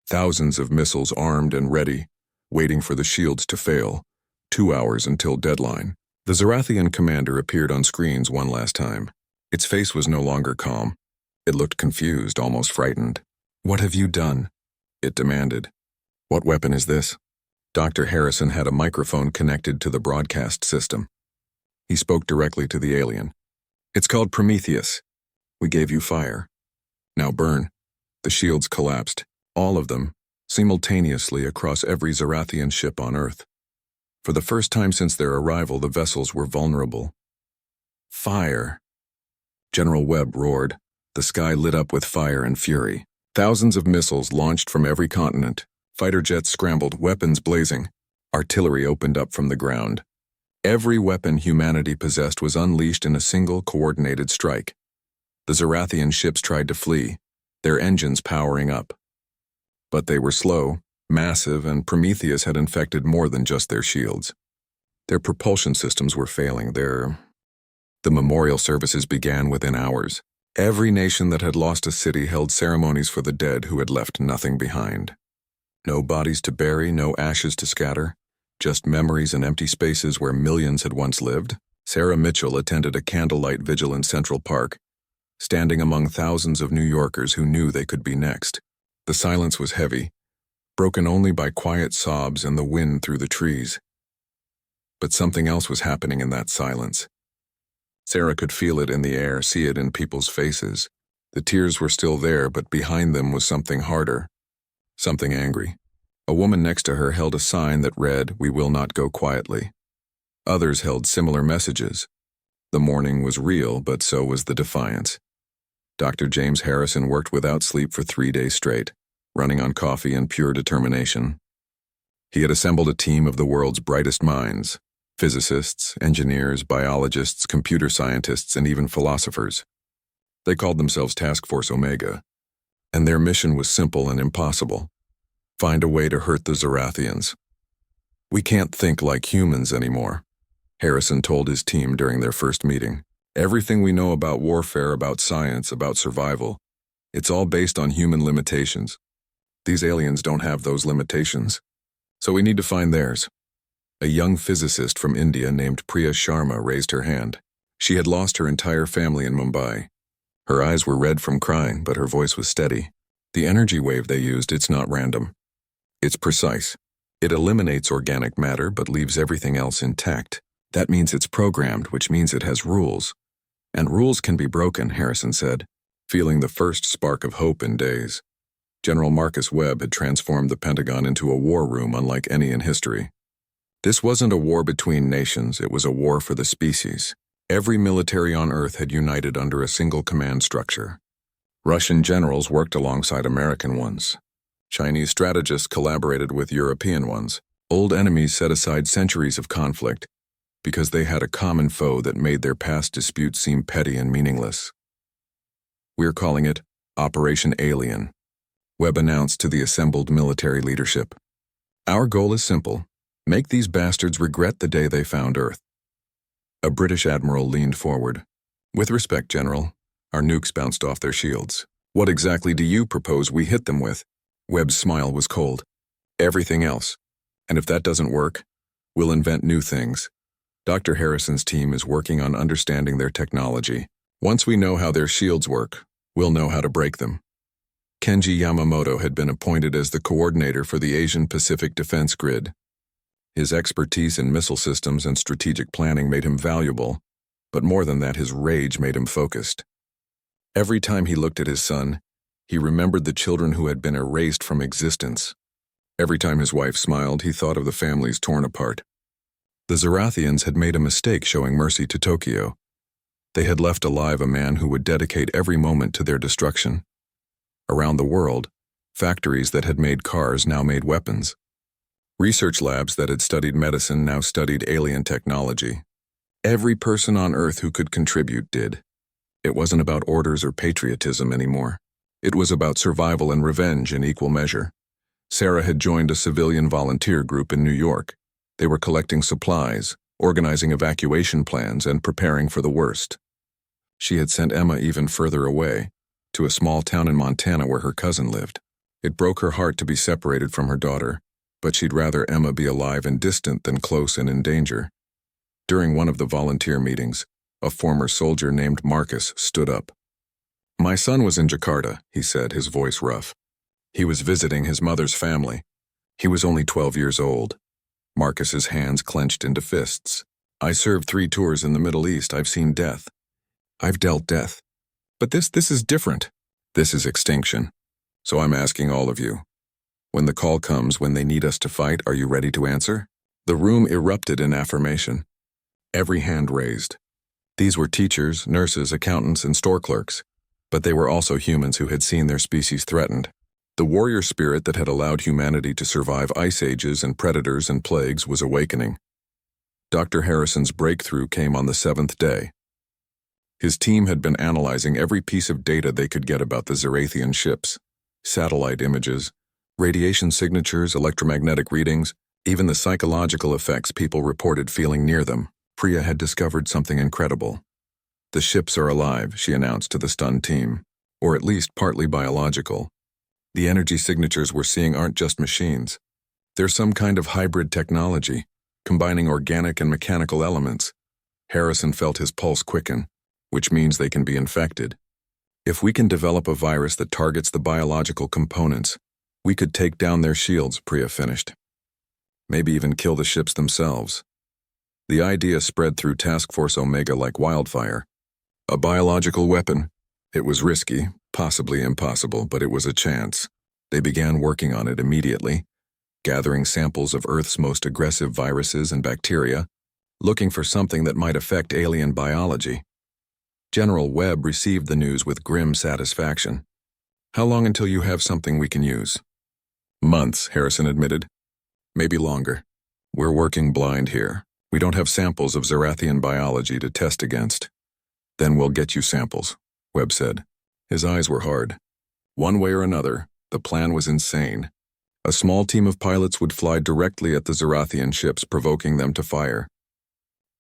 Thousands of missiles armed and ready, waiting for the shields to fail. 2 hours until deadline. The Zorathian commander appeared on screens one last time. Its face was no longer calm. It looked confused, almost frightened. What have you done? It demanded. What weapon is this? Dr. Harrison had a microphone connected to the broadcast system. He spoke directly to the alien. It's called Prometheus. We gave you fire. Now burn. The shields collapsed, all of them, simultaneously across every Zorathian ship on Earth. For the first time since their arrival, the vessels were vulnerable. Fire. General Webb roared. The sky lit up with fire and fury. Thousands of missiles launched from every continent. Fighter jets scrambled, weapons blazing. Artillery opened up from the ground. Every weapon humanity possessed was unleashed in a single coordinated strike. The Zorathian ships tried to flee, their engines powering up. But they were slow, massive, and Prometheus had infected more than just their shields. Their propulsion systems were failing. The memorial services began within hours. Every nation that had lost a city held ceremonies for the dead who had left nothing behind. No bodies to bury, no ashes to scatter, just memories and empty spaces where millions had once lived. Sarah Mitchell attended a candlelight vigil in Central Park, standing among thousands of New Yorkers who knew they could be next. The silence was heavy, broken only by quiet sobs and the wind through the trees. But something else was happening in that silence. Sarah could feel it in the air, see it in people's faces. The tears were still there, but behind them was something harder, something angry. A woman next to her held a sign that read, "We will not go quietly." Others held similar messages. The mourning was real, but so was the defiance. Dr. James Harrison worked without sleep for 3 days straight, running on coffee and pure determination. He had assembled a team of the world's brightest minds: physicists, engineers, biologists, computer scientists, and even philosophers. They called themselves Task Force Omega, and their mission was simple and impossible: find a way to hurt the Zorathians. "We can't think like humans anymore," Harrison told his team during their first meeting. "Everything we know about warfare, about science, about survival, it's all based on human limitations. These aliens don't have those limitations, so we need to find theirs." A young physicist from India named Priya Sharma raised her hand. She had lost her entire family in Mumbai. Her eyes were red from crying, but her voice was steady. "The energy wave they used, it's not random. It's precise. It eliminates organic matter but leaves everything else intact. That means it's programmed, which means it has rules. And rules can be broken," Harrison said, feeling the first spark of hope in days. General Marcus Webb had transformed the Pentagon into a war room unlike any in history. This wasn't a war between nations, it was a war for the species. Every military on Earth had united under a single command structure. Russian generals worked alongside American ones. Chinese strategists collaborated with European ones. Old enemies set aside centuries of conflict because they had a common foe that made their past disputes seem petty and meaningless. "We're calling it Operation Alien," Webb announced to the assembled military leadership. "Our goal is simple: make these bastards regret the day they found Earth." A British admiral leaned forward. "With respect, General, our nukes bounced off their shields. What exactly do you propose we hit them with?" Webb's smile was cold. "Everything else. And if that doesn't work, we'll invent new things. Dr. Harrison's team is working on understanding their technology. Once we know how their shields work, we'll know how to break them." Kenji Yamamoto had been appointed as the coordinator for the Asian Pacific Defense Grid. His expertise in missile systems and strategic planning made him valuable, but more than that, his rage made him focused. Every time he looked at his son, he remembered the children who had been erased from existence. Every time his wife smiled, he thought of the families torn apart. The Zorathians had made a mistake showing mercy to Tokyo. They had left alive a man who would dedicate every moment to their destruction. Around the world, factories that had made cars now made weapons. Research labs that had studied medicine now studied alien technology. Every person on Earth who could contribute did. It wasn't about orders or patriotism anymore. It was about survival and revenge in equal measure. Sarah had joined a civilian volunteer group in New York. They were collecting supplies, organizing evacuation plans, and preparing for the worst. She had sent Emma even further away, to a small town in Montana where her cousin lived. It broke her heart to be separated from her daughter, but she'd rather Emma be alive and distant than close and in danger. During one of the volunteer meetings, a former soldier named Marcus stood up. "My son was in Jakarta," he said, his voice rough. "He was visiting his mother's family. He was only 12 years old." Marcus's hands clenched into fists. "I served 3 tours in the Middle East. I've seen death. I've dealt death. But this is different. This is extinction. So I'm asking all of you. When the call comes, when they need us to fight, are you ready to answer?" The room erupted in affirmation. Every hand raised. These were teachers, nurses, accountants, and store clerks. But they were also humans who had seen their species threatened. The warrior spirit that had allowed humanity to survive ice ages and predators and plagues was awakening. Dr. Harrison's breakthrough came on the 7th day. His team had been analyzing every piece of data they could get about the Zorathian ships: satellite images, radiation signatures, electromagnetic readings, even the psychological effects people reported feeling near them. Priya had discovered something incredible. "The ships are alive," she announced to the stunned team, "or at least partly biological. The energy signatures we're seeing aren't just machines. They're some kind of hybrid technology, combining organic and mechanical elements." Harrison felt his pulse quicken, which means they can be infected. "If we can develop a virus that targets the biological components, we could take down their shields," Priya finished. "Maybe even kill the ships themselves." The idea spread through Task Force Omega like wildfire. A biological weapon. It was risky, possibly impossible, but it was a chance. They began working on it immediately. gathering samples of Earth's most aggressive viruses and bacteria, looking for something that might affect alien biology. General Webb received the news with grim satisfaction. "How long until you have something we can use?" "Months," Harrison admitted. "Maybe longer. We're working blind here. We don't have samples of Zarathian biology to test against." "Then we'll get you samples," Webb said. His eyes were hard. One way or another, the plan was insane. A small team of pilots would fly directly at the Zarathian ships, provoking them to fire.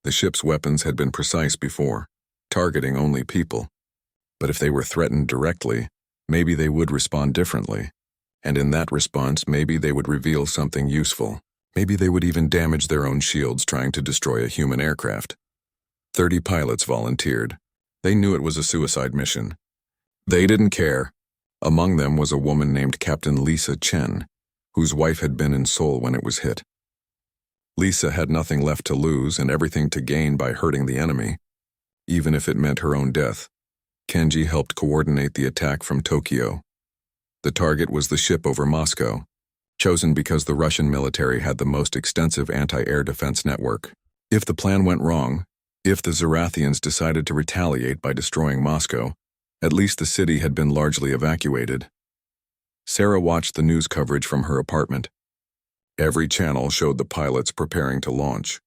The ship's weapons had been precise before, targeting only people. But if they were threatened directly, maybe they would respond differently. And in that response, maybe they would reveal something useful. Maybe they would even damage their own shields trying to destroy a human aircraft. 30 pilots volunteered. They knew it was a suicide mission. They didn't care. Among them was a woman named Captain Lisa Chen, whose wife had been in Seoul when it was hit. Lisa had nothing left to lose and everything to gain by hurting the enemy, even if it meant her own death. Kenji helped coordinate the attack from Tokyo. The target was the ship over Moscow, chosen because the Russian military had the most extensive anti-air defense network. If the plan went wrong, if the Zarathians decided to retaliate by destroying Moscow, at least the city had been largely evacuated. Sarah watched the news coverage from her apartment. Every channel showed the pilots preparing to launch.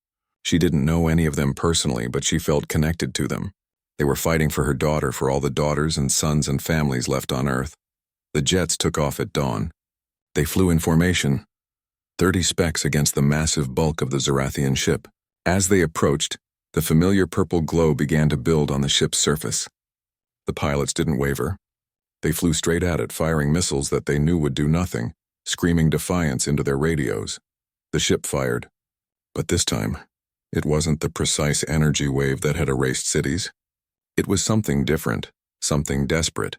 She didn't know any of them personally, but she felt connected to them. They were fighting for her daughter, for all the daughters and sons and families left on Earth. The jets took off at dawn. They flew in formation, 30 specks against the massive bulk of the Zarathian ship. As they approached, the familiar purple glow began to build on the ship's surface. The pilots didn't waver. They flew straight at it, firing missiles that they knew would do nothing, screaming defiance into their radios. The ship fired. But this time, it wasn't the precise energy wave that had erased cities. It was something different, something desperate.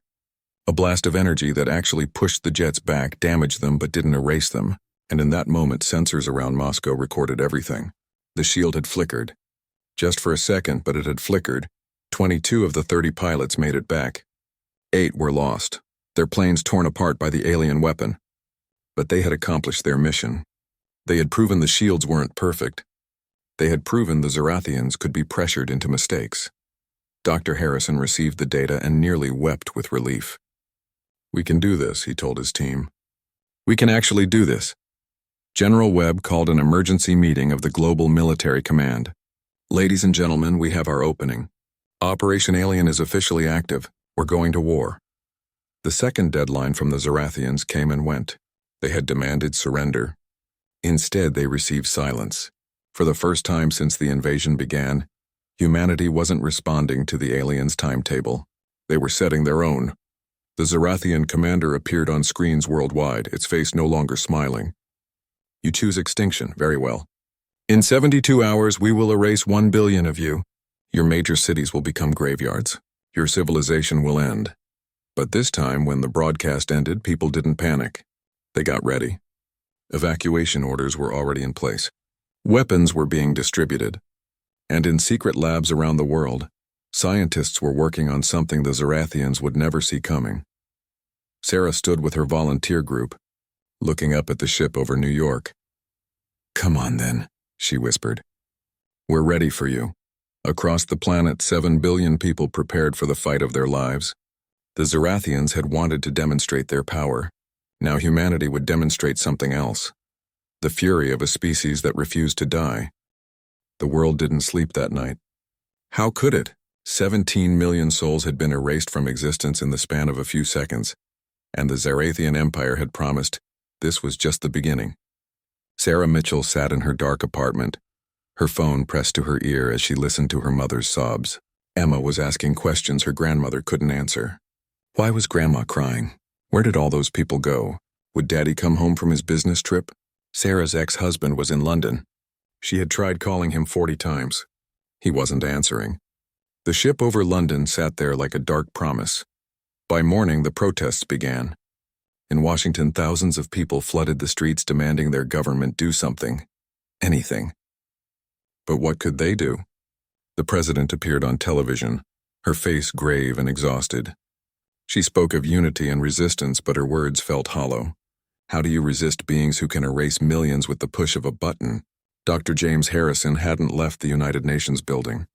A blast of energy that actually pushed the jets back, damaged them but didn't erase them, and in that moment sensors around Moscow recorded everything. The shield had flickered. Just for a second, but it had flickered. 22 of the 30 pilots made it back. 8 were lost, their planes torn apart by the alien weapon. But they had accomplished their mission. They had proven the shields weren't perfect. They had proven the Zarathians could be pressured into mistakes. Dr. Harrison received the data and nearly wept with relief. "We can do this," he told his team. "We can actually do this." General Webb called an emergency meeting of the Global Military Command. "Ladies and gentlemen, we have our opening. Operation Alien is officially active. We're going to war." The second deadline from the Zarathians came and went. They had demanded surrender. Instead, they received silence. For the first time since the invasion began, humanity wasn't responding to the aliens' timetable. They were setting their own. The Zarathian commander appeared on screens worldwide, its face no longer smiling. "You choose extinction, very well. In 72 hours, we will erase 1 billion of you. Your major cities will become graveyards. Your civilization will end." But this time, when the broadcast ended, people didn't panic. They got ready. Evacuation orders were already in place. Weapons were being distributed. And in secret labs around the world, scientists were working on something the Zarathians would never see coming. Sarah stood with her volunteer group, looking up at the ship over New York. "Come on then," she whispered. "We're ready for you." Across the planet, 7 billion people prepared for the fight of their lives. The Zarathians had wanted to demonstrate their power. Now humanity would demonstrate something else. The fury of a species that refused to die. The world didn't sleep that night. How could it? 17 million souls had been erased from existence in the span of a few seconds, and the Zarathian Empire had promised this was just the beginning. Sarah Mitchell sat in her dark apartment, her phone pressed to her ear as she listened to her mother's sobs. Emma was asking questions her grandmother couldn't answer. Why was Grandma crying? Where did all those people go? Would Daddy come home from his business trip? Sarah's ex-husband was in London. She had tried calling him 40 times. He wasn't answering. The ship over London sat there like a dark promise. By morning, the protests began. In Washington, thousands of people flooded the streets demanding their government do something. Anything. But what could they do? The president appeared on television, her face grave and exhausted. She spoke of unity and resistance, but her words felt hollow. How do you resist beings who can erase millions with the push of a button? Dr. James Harrison hadn't left the United Nations building.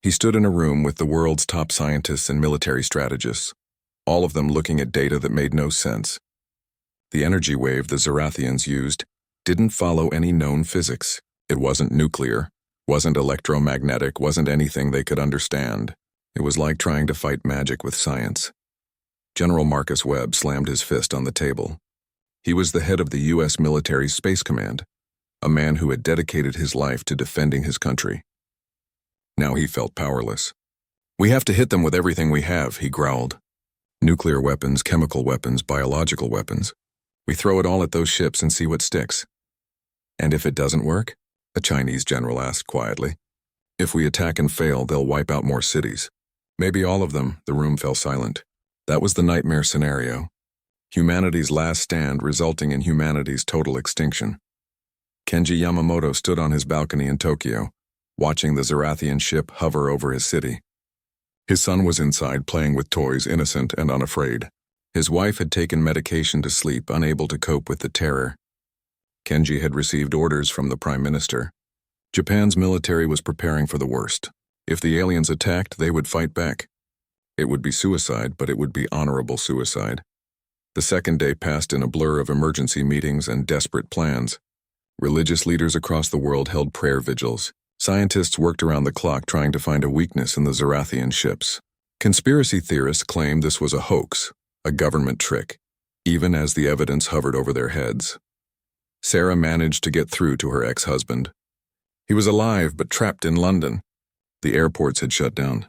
He stood in a room with the world's top scientists and military strategists, all of them looking at data that made no sense. The energy wave the Zarathians used didn't follow any known physics. It wasn't nuclear, wasn't electromagnetic, wasn't anything they could understand. It was like trying to fight magic with science. General Marcus Webb slammed his fist on the table. He was the head of the U.S. military space command, a man who had dedicated his life to defending his country. Now he felt powerless. "We have to hit them with everything we have," he growled. "Nuclear weapons, chemical weapons, biological weapons. We throw it all at those ships and see what sticks." "And if it doesn't work?" a Chinese general asked quietly. "If we attack and fail, they'll wipe out more cities. Maybe all of them." The room fell silent. That was the nightmare scenario. Humanity's last stand resulting in humanity's total extinction. Kenji Yamamoto stood on his balcony in Tokyo, watching the Zarathian ship hover over his city. His son was inside playing with toys, innocent and unafraid. His wife had taken medication to sleep, unable to cope with the terror. Kenji had received orders from the Prime Minister. Japan's military was preparing for the worst. If the aliens attacked, they would fight back. It would be suicide, but it would be honorable suicide. The second day passed in a blur of emergency meetings and desperate plans. Religious leaders across the world held prayer vigils. Scientists worked around the clock trying to find a weakness in the Zarathian ships. Conspiracy theorists claimed this was a hoax, a government trick, even as the evidence hovered over their heads. Sarah managed to get through to her ex-husband. He was alive but trapped in London. The airports had shut down.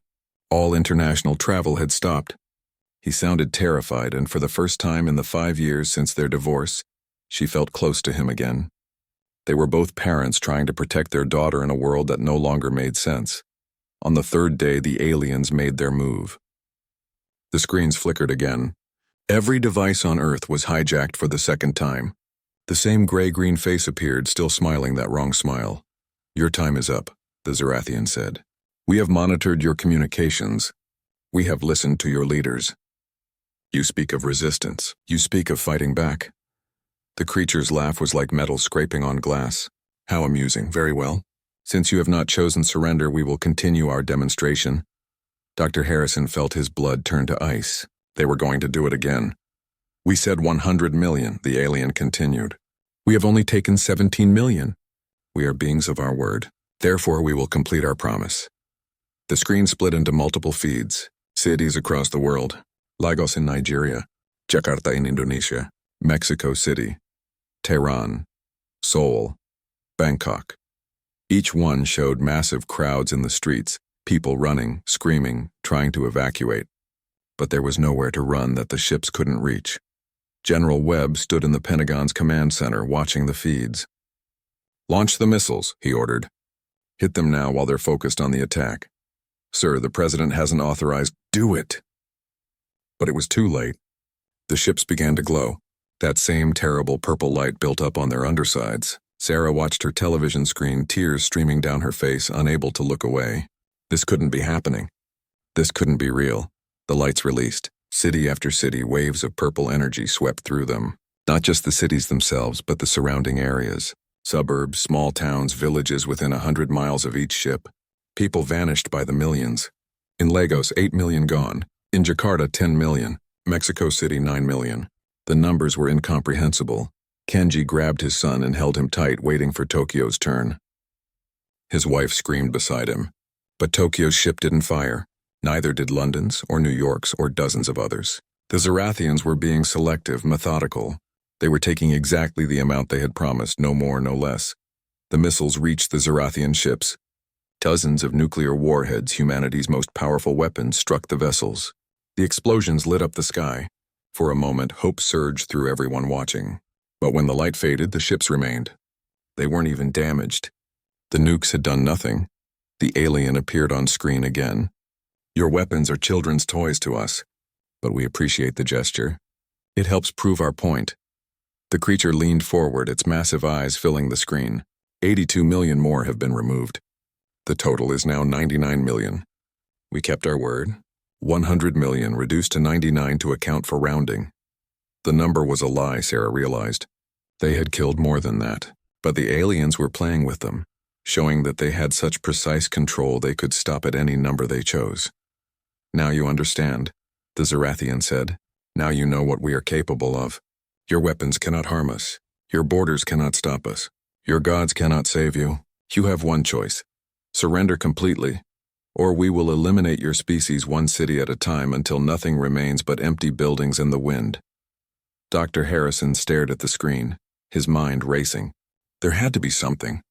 All international travel had stopped. He sounded terrified, and for the first time in the 5 years since their divorce, she felt close to him again. They were both parents trying to protect their daughter in a world that no longer made sense. On the third day, the aliens made their move. The screens flickered again. Every device on Earth was hijacked for the second time. The same gray-green face appeared, still smiling that wrong smile. "Your time is up," the Zarathian said. "We have monitored your communications. We have listened to your leaders. You speak of resistance. You speak of fighting back." The creature's laugh was like metal scraping on glass. "How amusing. Very well. Since you have not chosen surrender, we will continue our demonstration." Dr. Harrison felt his blood turn to ice. They were going to do it again. "We said 100 million, the alien continued. "We have only taken 17 million. We are beings of our word. Therefore, we will complete our promise." The screen split into multiple feeds. Cities across the world. Lagos in Nigeria, Jakarta in Indonesia, Mexico City, Tehran, Seoul, Bangkok. Each one showed massive crowds in the streets, people running, screaming, trying to evacuate. But there was nowhere to run that the ships couldn't reach. General Webb stood in the Pentagon's command center watching the feeds. "Launch the missiles," he ordered. "Hit them now while they're focused on the attack." "Sir, the president hasn't authorized." "Do it!" But it was too late. The ships began to glow. That same terrible purple light built up on their undersides. Sarah watched her television screen, tears streaming down her face, unable to look away. This couldn't be happening. This couldn't be real. The lights released. City after city, waves of purple energy swept through them. Not just the cities themselves, but the surrounding areas. Suburbs, small towns, villages within 100 miles of each ship. People vanished by the millions. In Lagos, 8 million gone. In Jakarta, 10 million. Mexico City, 9 million. The numbers were incomprehensible. Kenji grabbed his son and held him tight, waiting for Tokyo's turn. His wife screamed beside him. But Tokyo's ship didn't fire. Neither did London's, or New York's, or dozens of others. The Zarathians were being selective, methodical. They were taking exactly the amount they had promised, no more, no less. The missiles reached the Zarathian ships. Dozens of nuclear warheads, humanity's most powerful weapons, struck the vessels. The explosions lit up the sky. For a moment, hope surged through everyone watching. But when the light faded, the ships remained. They weren't even damaged. The nukes had done nothing. The alien appeared on screen again. "Your weapons are children's toys to us, but we appreciate the gesture. It helps prove our point." The creature leaned forward, its massive eyes filling the screen. 82 million more have been removed. The total is now 99 million. We kept our word. 100 million reduced to 99 to account for rounding. The number was a lie, Sarah realized. They had killed more than that, but the aliens were playing with them, showing that they had such precise control they could stop at any number they chose. "Now you understand," the Zorathian said. "Now you know what we are capable of. Your weapons cannot harm us. Your borders cannot stop us. Your gods cannot save you. You have one choice. Surrender completely, or we will eliminate your species one city at a time until nothing remains but empty buildings and the wind." Dr. Harrison stared at the screen, his mind racing. There had to be something.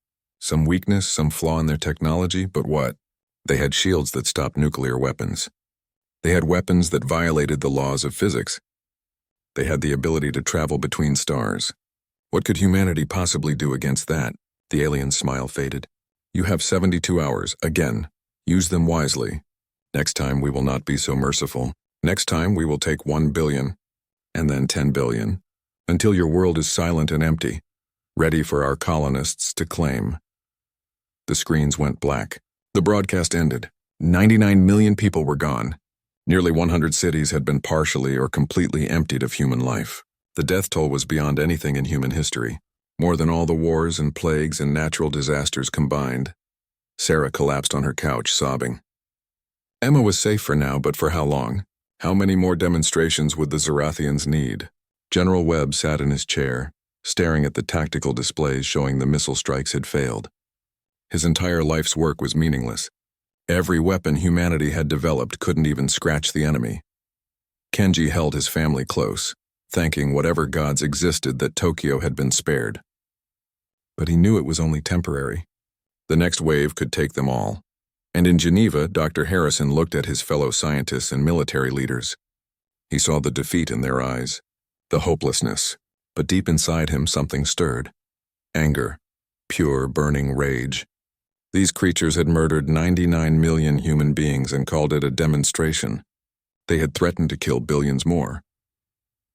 Some weakness, some flaw in their technology, but what? They had shields that stopped nuclear weapons. They had weapons that violated the laws of physics. They had the ability to travel between stars. What could humanity possibly do against that? The alien's smile faded. "You have 72 hours, again. Use them wisely. Next time we will not be so merciful. Next time we will take 1 billion, and then 10 billion, until your world is silent and empty, ready for our colonists to claim." The screens went black. The broadcast ended. 99 million people were gone. Nearly 100 cities had been partially or completely emptied of human life. The death toll was beyond anything in human history, more than all the wars and plagues and natural disasters combined. Sarah collapsed on her couch, sobbing. Emma was safe for now, but for how long? How many more demonstrations would the Zorathians need? General Webb sat in his chair, staring at the tactical displays showing the missile strikes had failed. His entire life's work was meaningless. Every weapon humanity had developed couldn't even scratch the enemy. Kenji held his family close, thanking whatever gods existed that Tokyo had been spared. But he knew it was only temporary. The next wave could take them all. And in Geneva, Dr. Harrison looked at his fellow scientists and military leaders. He saw the defeat in their eyes, the hopelessness, but deep inside him something stirred. Anger, pure, burning rage. These creatures had murdered 99 million human beings and called it a demonstration. They had threatened to kill billions more.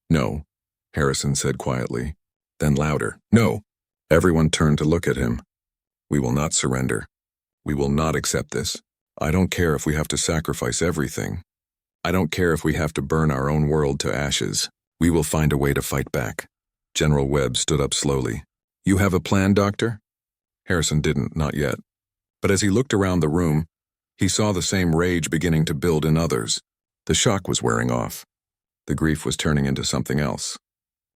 "No," Harrison said quietly, then louder. "No." Everyone turned to look at him. "We will not surrender. We will not accept this. I don't care if we have to sacrifice everything. I don't care if we have to burn our own world to ashes. We will find a way to fight back." General Webb stood up slowly. "You have a plan, Doctor?" Harrison didn't, not yet. But as he looked around the room, he saw the same rage beginning to build in others. The shock was wearing off. The grief was turning into something else.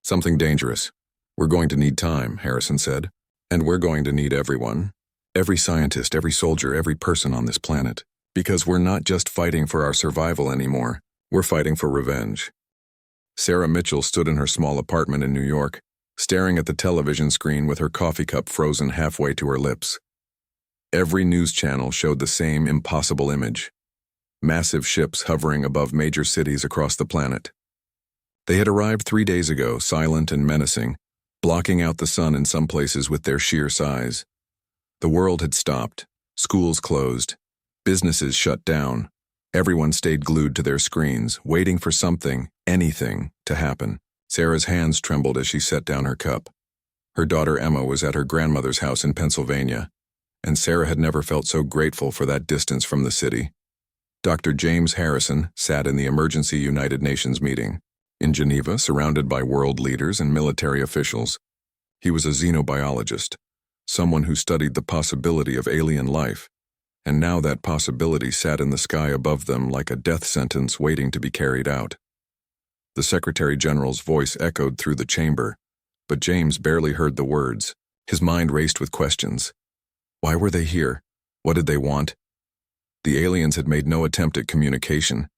Something dangerous. "We're going to need time," Harrison said. "And we're going to need everyone. Every scientist, every soldier, every person on this planet. Because we're not just fighting for our survival anymore. We're fighting for revenge." Sarah Mitchell stood in her small apartment in New York, staring at the television screen with her coffee cup frozen halfway to her lips. Every news channel showed the same impossible image. Massive ships hovering above major cities across the planet. They had arrived 3 days ago, silent and menacing, blocking out the sun in some places with their sheer size. The world had stopped, schools closed, businesses shut down. Everyone stayed glued to their screens, waiting for something, anything, to happen. Sarah's hands trembled as she set down her cup. Her daughter Emma was at her grandmother's house in Pennsylvania, and Sarah had never felt so grateful for that distance from the city. Dr. James Harrison sat in the emergency United Nations meeting in Geneva, surrounded by world leaders and military officials. He was a xenobiologist, someone who studied the possibility of alien life, and now that possibility sat in the sky above them like a death sentence waiting to be carried out. The Secretary General's voice echoed through the chamber, but James barely heard the words. His mind raced with questions. Why were they here? What did they want? The aliens had made no attempt at communication.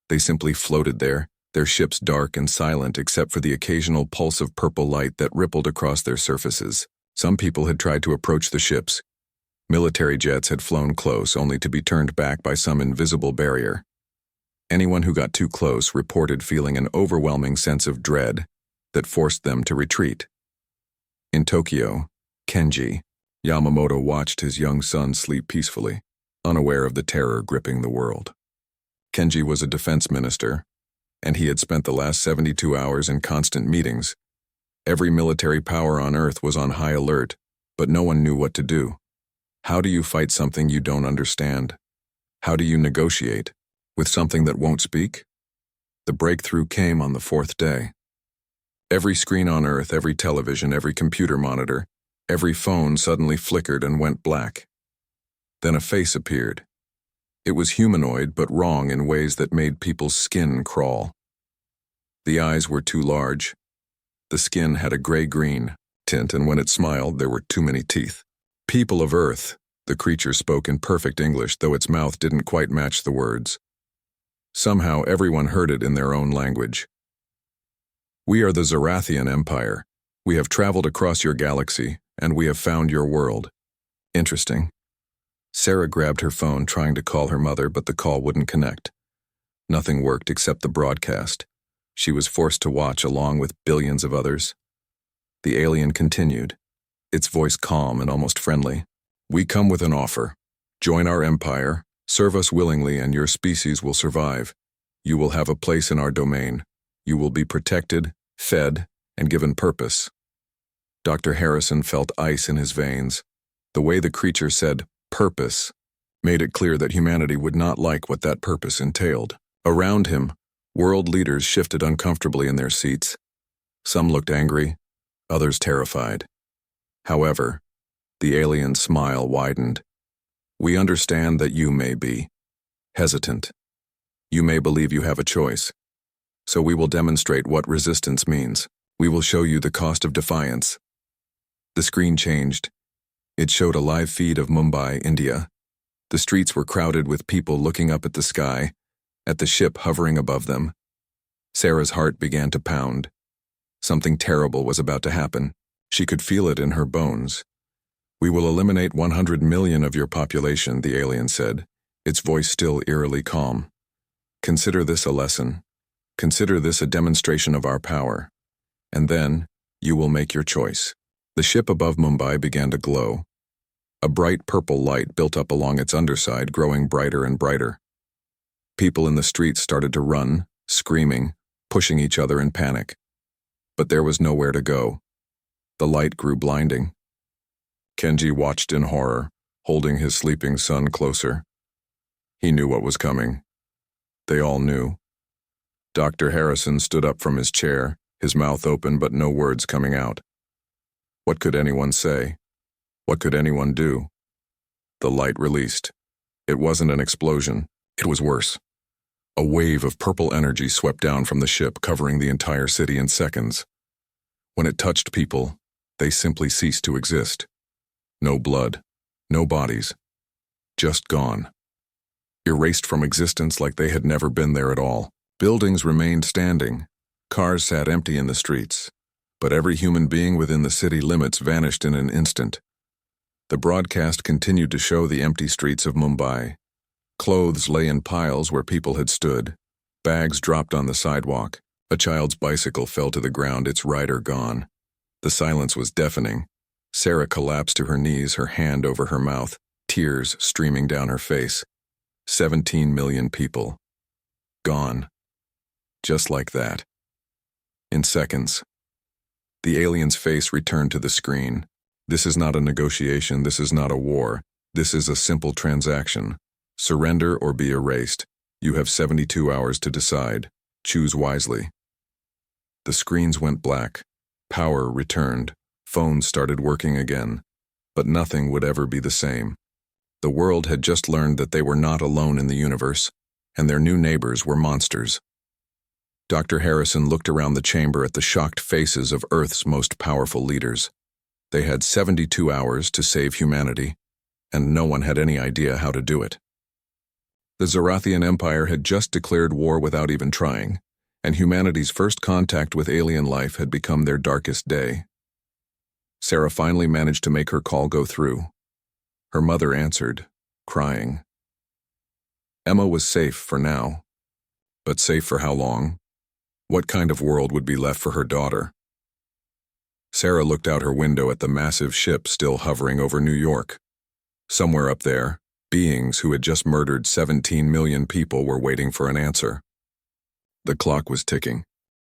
They simply floated there, their ships dark and silent except for the occasional pulse of purple light that rippled across their surfaces. Some people had tried to approach the ships. Military jets had flown close only to be turned back by some invisible barrier. Anyone who got too close reported feeling an overwhelming sense of dread that forced them to retreat. In Tokyo, Kenji Yamamoto watched his young son sleep peacefully, unaware of the terror gripping the world. Kenji was a defense minister, and he had spent the last 72 hours in constant meetings. Every military power on Earth was on high alert, but no one knew what to do. How do you fight something you don't understand? How do you negotiate with something that won't speak? The breakthrough came on the 4th day. Every screen on Earth, every television, every computer monitor, every phone suddenly flickered and went black. Then a face appeared. It was humanoid, but wrong in ways that made people's skin crawl. The eyes were too large. The skin had a gray-green tint, and when it smiled, there were too many teeth. "People of Earth," the creature spoke in perfect English, though its mouth didn't quite match the words. Somehow, everyone heard it in their own language. "We are the Zarathian Empire. We have traveled across your galaxy, and we have found your world." Interesting. Sarah grabbed her phone, trying to call her mother, but the call wouldn't connect. Nothing worked except the broadcast. She was forced to watch along with billions of others. The alien continued, its voice calm and almost friendly. "We come with an offer. Join our empire, serve us willingly, and your species will survive. You will have a place in our domain. You will be protected, fed, and given purpose." Dr. Harrison felt ice in his veins. The way the creature said, "purpose," made it clear that humanity would not like what that purpose entailed. Around him, world leaders shifted uncomfortably in their seats. Some looked angry, others terrified. However, the alien's smile widened. "We understand that you may be hesitant. You may believe you have a choice. So we will demonstrate what resistance means. We will show you the cost of defiance." The screen changed. It showed a live feed of Mumbai, India. The streets were crowded with people looking up at the sky, at the ship hovering above them. Sarah's heart began to pound. Something terrible was about to happen. She could feel it in her bones. "We will eliminate 100 million of your population," the alien said, its voice still eerily calm. "Consider this a lesson. Consider this a demonstration of our power. And then, you will make your choice." The ship above Mumbai began to glow. A bright purple light built up along its underside, growing brighter and brighter. People in the streets started to run, screaming, pushing each other in panic. But there was nowhere to go. The light grew blinding. Kenji watched in horror, holding his sleeping son closer. He knew what was coming. They all knew. Dr. Harrison stood up from his chair, his mouth open but no words coming out. What could anyone say? What could anyone do? The light released. It wasn't an explosion. It was worse. A wave of purple energy swept down from the ship, covering the entire city in seconds. When it touched people, they simply ceased to exist. No blood, no bodies. Just gone. Erased from existence like they had never been there at all. Buildings remained standing. Cars sat empty in the streets. But every human being within the city limits vanished in an instant. The broadcast continued to show the empty streets of Mumbai. Clothes lay in piles where people had stood. Bags dropped on the sidewalk. A child's bicycle fell to the ground, its rider gone. The silence was deafening. Sarah collapsed to her knees, her hand over her mouth, tears streaming down her face. 17 million people. Gone. Just like that. In seconds. The alien's face returned to the screen. This is not a negotiation, this is not a war. This is a simple transaction. Surrender or be erased. You have 72 hours to decide. Choose wisely. The screens went black. Power returned. Phones started working again. But nothing would ever be the same. The world had just learned that they were not alone in the universe, and their new neighbors were monsters. Dr. Harrison looked around the chamber at the shocked faces of Earth's most powerful leaders. They had 72 hours to save humanity, and no one had any idea how to do it. The Zarathian Empire had just declared war without even trying, and humanity's first contact with alien life had become their darkest day. Sarah finally managed to make her call go through. Her mother answered, crying. Emma was safe for now. But safe for how long? What kind of world would be left for her daughter? Sarah looked out her window at the massive ship still hovering over New York. Somewhere up there, beings who had just murdered 17 million people were waiting for an answer. The clock was ticking.